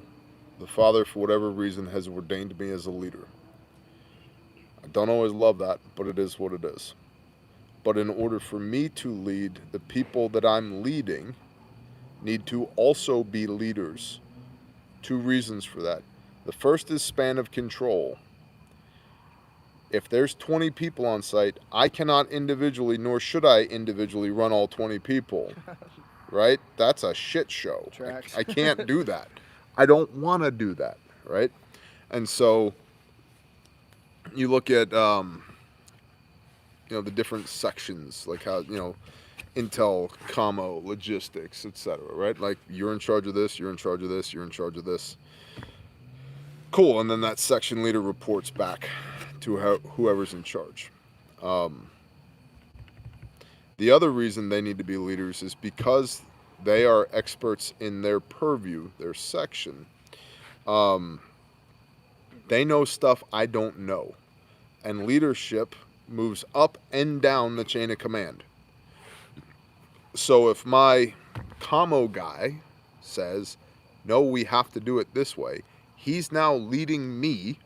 The Father, for whatever reason, has ordained me as a leader. I don't always love that, but it is what it is. But in order for me to lead, the people that I'm leading need to also be leaders. 2 reasons for that. The first is span of control. If there's 20 people on site, I cannot individually, nor should I individually run all 20 people. Right? That's a shit show. Tracks. I can't do that. I don't want to do that, right? And so you look at, the different sections, like how, intel, commo, logistics, etc., right? Like you're in charge of this, you're in charge of this, you're in charge of this. Cool, and then that section leader reports back to whoever's in charge. The other reason they need to be leaders is because they are experts in their purview, their section. They know stuff I don't know. And leadership moves up and down the chain of command. So if my commo guy says, no, we have to do it this way, he's now leading me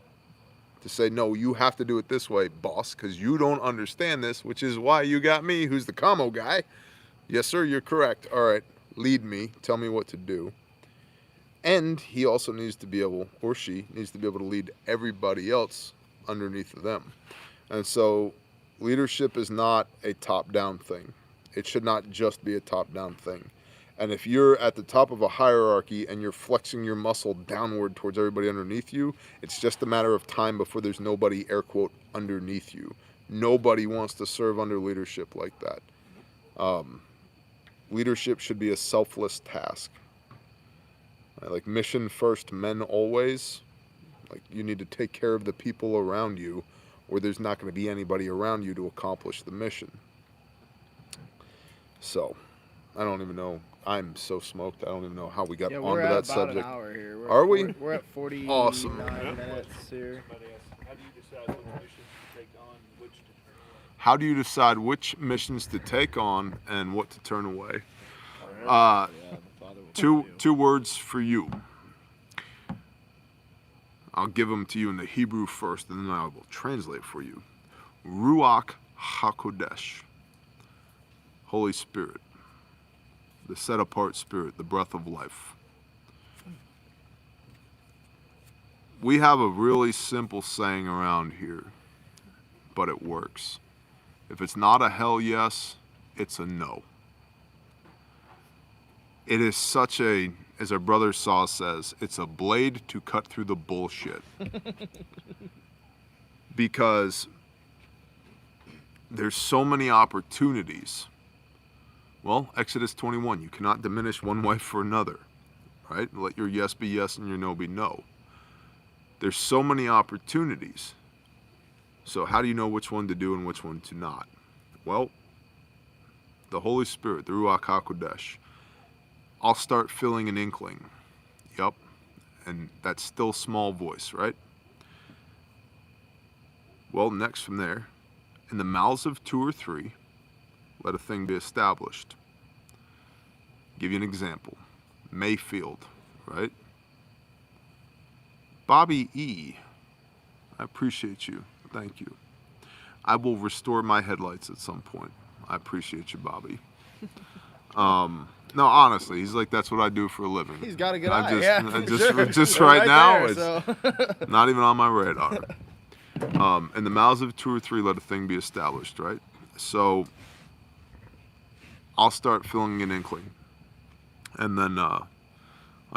to say, no, you have to do it this way, boss, because you don't understand this, which is why you got me, who's the commo guy. Yes, sir, you're correct. All right. Lead me, tell me what to do. And he also needs to be able, or she needs to be able to lead everybody else underneath of them. And so leadership is not a top-down thing. It should not just be a top-down thing. And if you're at the top of a hierarchy and you're flexing your muscle downward towards everybody underneath you, it's just a matter of time before there's nobody, air quote, underneath you. Nobody wants to serve under leadership like that. Leadership should be a selfless task. Right? Like mission first, men always. Like you need to take care of the people around you, or there's not going to be anybody around you to accomplish the mission. So, I don't even know. I'm so smoked. I don't even know how we got onto that about subject. An hour here. Are we? We're at 49 Awesome. minutes here. How do you decide which missions to take on and what to turn away? Two words for you. I'll give them to you in the Hebrew first, and then I will translate for you. Ruach HaKodesh, Holy Spirit, the set-apart Spirit, the breath of life. We have a really simple saying around here, but it works. If it's not a hell yes, it's a no. It is such a, as our brother Saw says, it's a blade to cut through the bullshit. Because there's so many opportunities. Well, Exodus 21, you cannot diminish one wife for another, right? Let your yes be yes and your no be no. There's so many opportunities. So how do you know which one to do and which one to not? Well, the Holy Spirit, the Ruach HaKodesh, I'll start feeling an inkling. Yup. And that's still small voice, right? Well, next from there, in the mouths of two or three, let a thing be established. Give you an example. Mayfield, right? Bobby E., I appreciate you. Thank you. I will restore my headlights at some point. I appreciate you, Bobby. No, honestly, he's like, that's what I do for a living. He's got a good I eye. just, Yeah, I just, sure. just They're right now, there, it's not even on my radar. In the mouths of two or three, let a thing be established, right? So I'll start feeling an inkling. And then I'll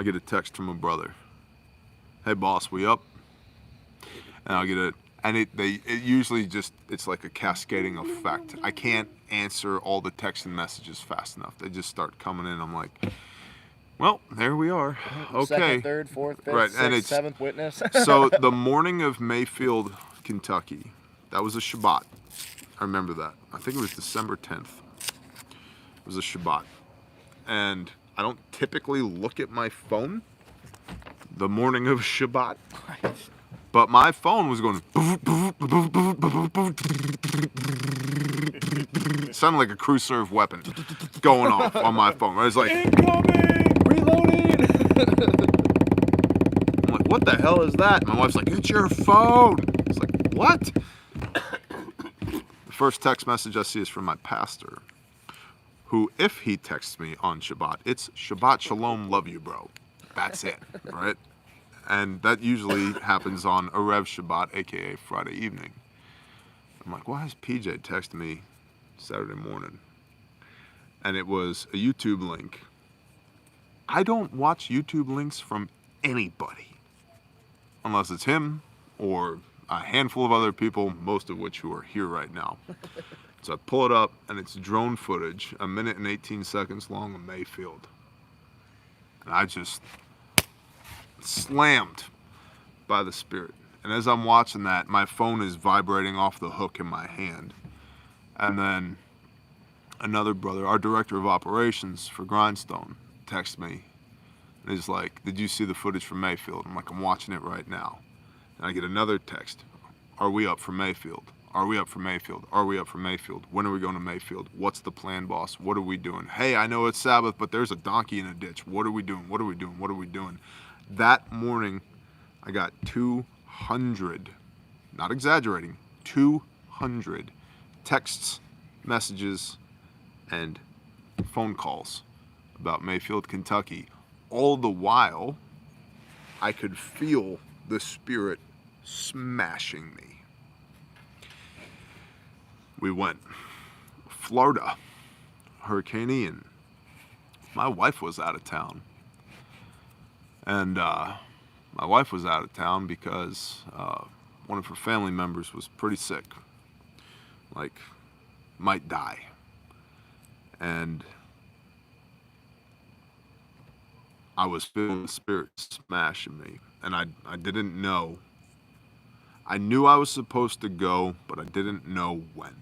get a text from a brother. Hey, boss, we up? And I'll get it usually just, it's like a cascading effect. I can't answer all the texts and messages fast enough. They just start coming in. I'm like, well, there we are. Okay. Second, third, fourth, fifth, Right, and sixth, it's seventh witness. so the morning of Mayfield, Kentucky, that was a Shabbat. I remember that. I think it was December 10th. It was a Shabbat. And I don't typically look at my phone the morning of Shabbat. But my phone was going. It sounded like a crew serve weapon going off on my phone. Right? It's like Incoming! Reloading! I'm like, what the hell is that? My wife's like, it's your phone. It's like, what? The first text message I see is from my pastor, who, if he texts me on Shabbat, it's Shabbat Shalom, love you, bro. That's it, right? And that usually happens on Erev Shabbat, aka Friday evening. I'm like, why is PJ texting me Saturday morning? And it was a YouTube link. I don't watch YouTube links from anybody, unless it's him or a handful of other people, most of which who are here right now. So I pull it up, and it's drone footage, 1 minute and 18 seconds long of Mayfield. And I just slammed by the Spirit. And as I'm watching that, my phone is vibrating off the hook in my hand. And then another brother, our director of operations for Grindstone, texts me and he's like, did you see the footage from Mayfield? I'm like, I'm watching it right now. And I get another text. Are we up for Mayfield? Are we up for Mayfield? Are we up for Mayfield? When are we going to Mayfield? What's the plan, boss? What are we doing? Hey, I know it's Sabbath, but there's a donkey in a ditch. What are we doing? What are we doing? What are we doing? That morning, I got 200, not exaggerating, 200 texts, messages, and phone calls about Mayfield, Kentucky. All the while, I could feel the Spirit smashing me. We went. Florida, Hurricane Ian. my wife was out of town. And my wife was out of town because one of her family members was pretty sick. Like, might die. And I was feeling the Spirit smashing me. And I didn't know. I knew I was supposed to go, but I didn't know when.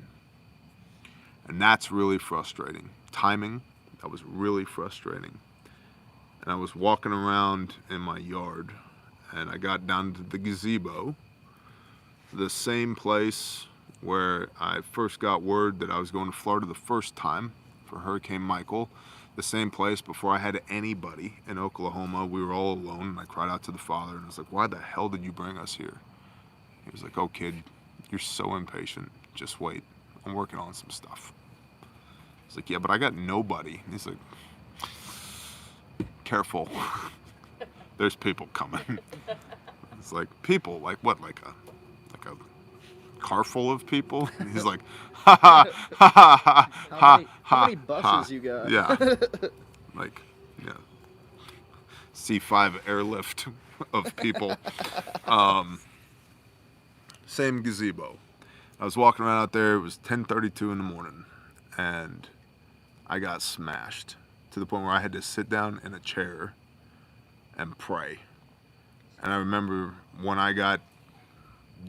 And that's really frustrating. Timing, that was really frustrating. And I was walking around in my yard, and I got down to the gazebo, the same place where I first got word that I was going to Florida the first time for Hurricane Michael, the same place before I had anybody in Oklahoma. We were all alone, and I cried out to the Father, and I was like, why the hell did you bring us here? He was like, oh kid, you're so impatient, just wait, I'm working on some stuff. I was like, yeah, but I got nobody. And he's like, careful, there's people coming. It's like, people, like what, like a car full of people? And he's like, ha ha ha ha ha How many ha. buses you got? Yeah, like, yeah, C5 airlift of people. Same gazebo. I was walking around out there. It was 10:32 in the morning, and I got smashed to the point where I had to sit down in a chair and pray. And I remember when I got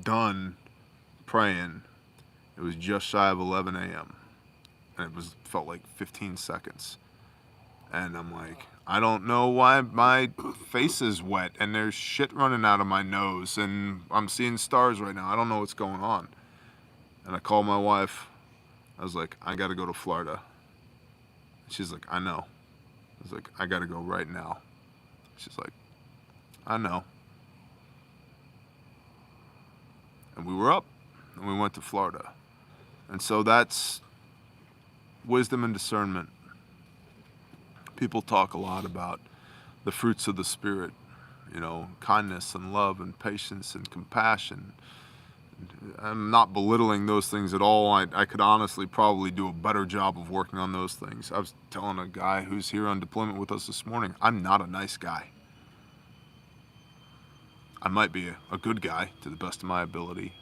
done praying, it was just shy of 11 a.m. and it felt like 15 seconds. And I'm like, I don't know why my face is wet and there's shit running out of my nose and I'm seeing stars right now. I don't know what's going on. And I called my wife. I was like, I gotta go to Florida. She's like, I know. I was like, I gotta go right now. She's like, I know. And we were up and we went to Florida. And so that's wisdom and discernment. People talk a lot about the fruits of the Spirit, you know, kindness and love and patience and compassion. I'm not belittling those things at all. I could honestly probably do a better job of working on those things. I was telling a guy who's here on deployment with us this morning, I'm not a nice guy. I might be a good guy to the best of my ability.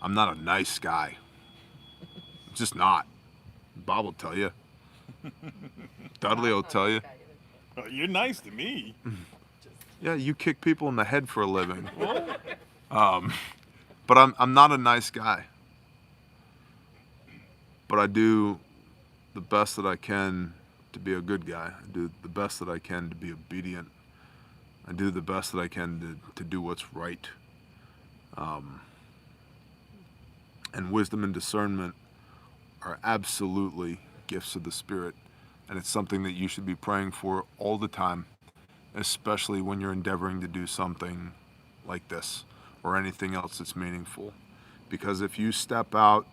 I'm not a nice guy. I'm just not. Bob will tell you. Dudley will tell you. You're nice to me. Yeah, you kick people in the head for a living. But I'm not a nice guy. But I do the best that I can to be a good guy. I do the best that I can to be obedient. I do the best that I can to do what's right. And wisdom and discernment are absolutely gifts of the Spirit. And it's something that you should be praying for all the time, especially when you're endeavoring to do something like this or anything else that's meaningful. Because if you step out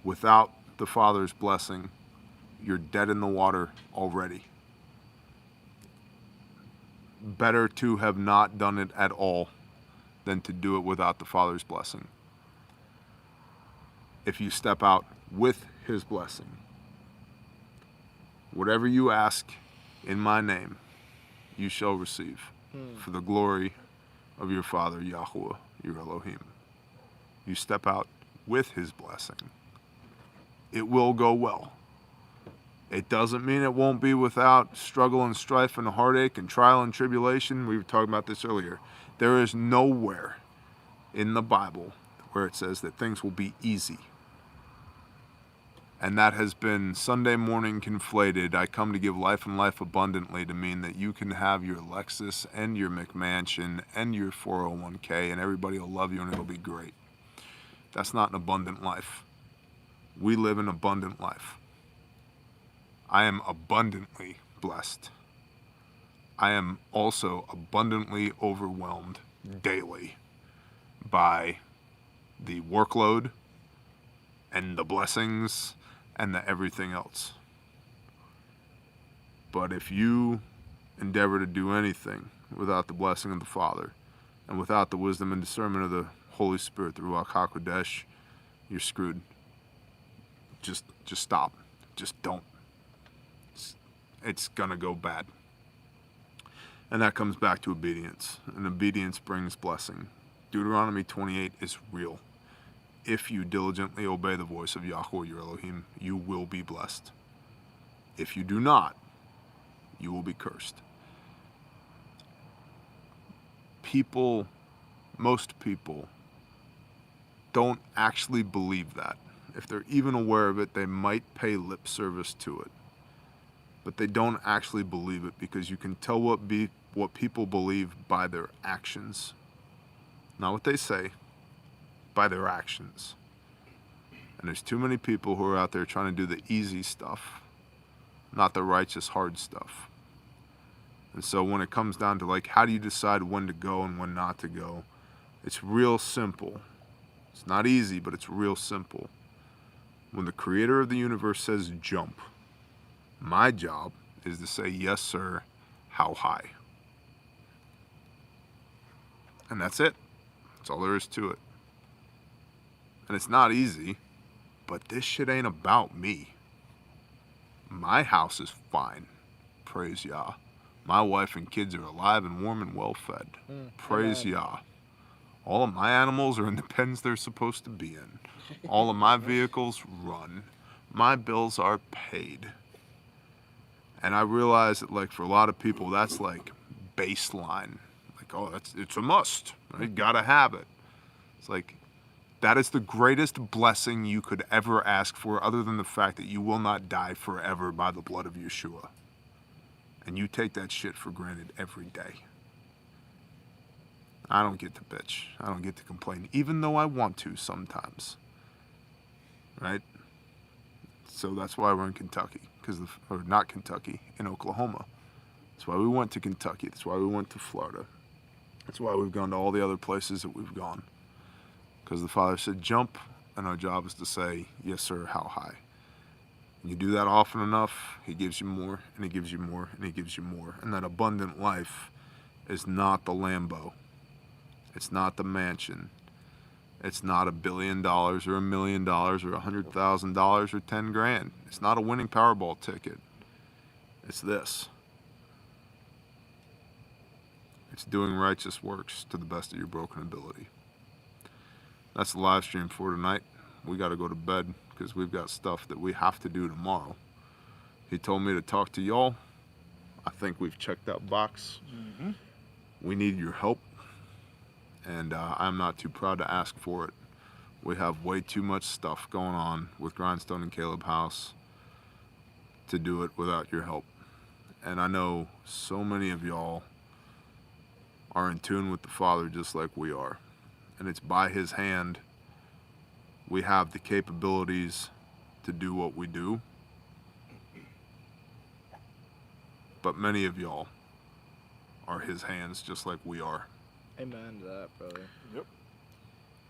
without the Father's blessing, you're dead in the water already. Better to have not done it at all than to do it without the Father's blessing. If you step out with His blessing, whatever you ask in my name, you shall receive for the glory of your Father, Yahweh, your Elohim. You step out with His blessing, it will go well. It doesn't mean it won't be without struggle and strife and heartache and trial and tribulation. We were talking about this earlier. There is nowhere in the Bible where it says that things will be easy. And that has been Sunday morning conflated. I come to give life and life abundantly to mean that you can have your Lexus and your McMansion and your 401k and everybody will love you and it'll be great. That's not an abundant life. We live an abundant life. I am abundantly blessed. I am also abundantly overwhelmed daily by the workload and the blessings and the everything else. But if you endeavor to do anything without the blessing of the Father and without the wisdom and discernment of the Holy Spirit, the Ruach HaKodesh, you're screwed. Just stop. Just don't. it's gonna go bad. And that comes back to obedience. And obedience brings blessing. Deuteronomy 28 is real. If you diligently obey the voice of Yahweh your Elohim, you will be blessed. If you do not, you will be cursed. People, most people, don't actually believe that. If they're even aware of it, they might pay lip service to it. But they don't actually believe it, because you can tell what people believe by their actions. Not what they say, by their actions. And there's too many people who are out there trying to do the easy stuff, not the righteous hard stuff. And so when it comes down to like, how do you decide when to go and when not to go? It's real simple. It's not easy, but it's real simple. When the creator of the universe says jump, my job is to say, yes, sir, how high? And that's it. That's all there is to it. And it's not easy, but this shit ain't about me. My house is fine. Praise Yah. My wife and kids are alive and warm and well fed. Praise Yah. All of my animals are in the pens they're supposed to be in. All of my vehicles run. My bills are paid. And I realize that, like, for a lot of people, that's like baseline. Like, oh, it's a must. You gotta have it. It's like, that is the greatest blessing you could ever ask for, other than the fact that you will not die forever by the blood of Yeshua. And you take that shit for granted every day. I don't get to bitch. I don't get to complain, even though I want to sometimes. Right? So that's why we're in Kentucky. Or not Kentucky, in Oklahoma. That's why we went to Kentucky. That's why we went to Florida. That's why we've gone to all the other places that we've gone. Because the Father said jump, and our job is to say, yes, sir, how high? And you do that often enough, He gives you more, and He gives you more, and He gives you more. And that abundant life is not the Lambo. It's not the mansion. It's not $1 billion or $1 million or $100,000 or 10 grand. It's not a winning Powerball ticket. It's this. It's doing righteous works to the best of your broken ability. That's the live stream for tonight. We got to go to bed because we've got stuff that we have to do tomorrow. He told me to talk to y'all. I think we've checked that box. Mm-hmm. We need your help. And I'm not too proud to ask for it. We have way too much stuff going on with Grindstone and Caleb House to do it without your help. And I know so many of y'all are in tune with the Father just like we are. And it's by His hand we have the capabilities to do what we do. But many of y'all are His hands just like we are. Amen to that, brother. Yep.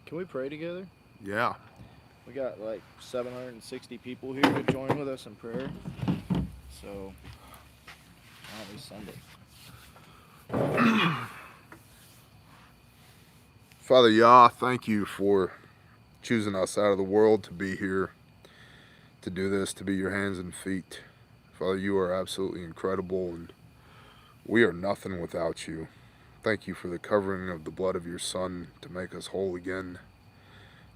Can we pray together? Yeah. We got like 760 people here to join with us in prayer. So, why don't we send it? Father Yah, thank you for choosing us out of the world to be here, to do this, to be your hands and feet. Father, you are absolutely incredible, and we are nothing without you. Thank you for the covering of the blood of your Son to make us whole again,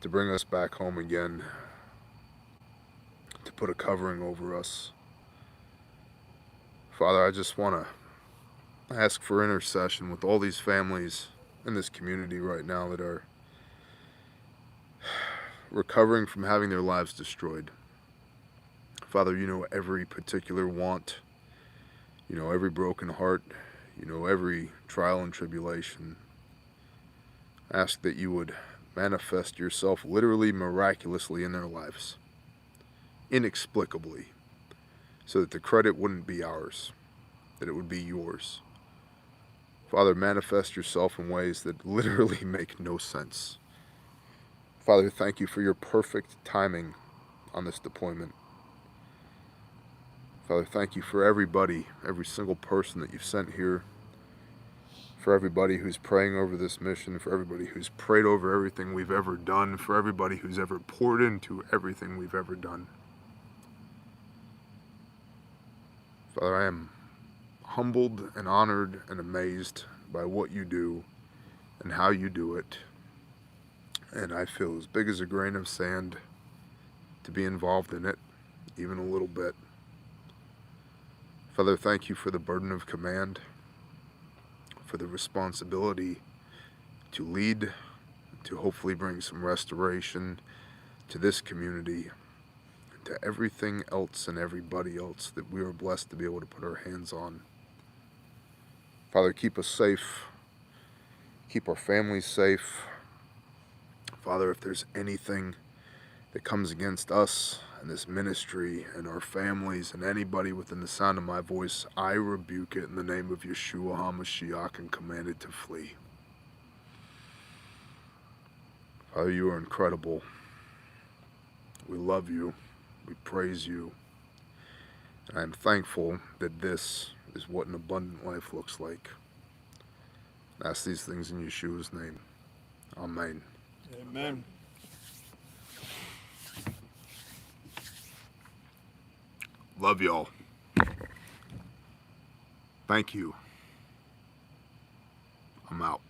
to bring us back home again, to put a covering over us. Father, I just want to ask for intercession with all these families in this community right now that are recovering from having their lives destroyed. Father, you know every particular want, you know every broken heart, you know every trial and tribulation. Ask that you would manifest yourself literally, miraculously in their lives, inexplicably, so that the credit wouldn't be ours, that it would be yours. Father, manifest yourself in ways that literally make no sense. Father, thank you for your perfect timing on this deployment. Father, thank you for everybody, every single person that you've sent here, for everybody who's praying over this mission, for everybody who's prayed over everything we've ever done, for everybody who's ever poured into everything we've ever done. Father, I am humbled and honored and amazed by what you do and how you do it. And I feel as big as a grain of sand to be involved in it, even a little bit. Father, thank you for the burden of command, for the responsibility to lead, to hopefully bring some restoration to this community, to everything else and everybody else that we are blessed to be able to put our hands on. Father, keep us safe, keep our families safe. Father, if there's anything that comes against us and this ministry and our families and anybody within the sound of my voice, I rebuke it in the name of Yeshua HaMashiach and command it to flee. Father, you are incredible. We love you. We praise you. And I am thankful that this is what an abundant life looks like. I ask these things in Yeshua's name. Amen. Amen. Love y'all. Thank you. I'm out.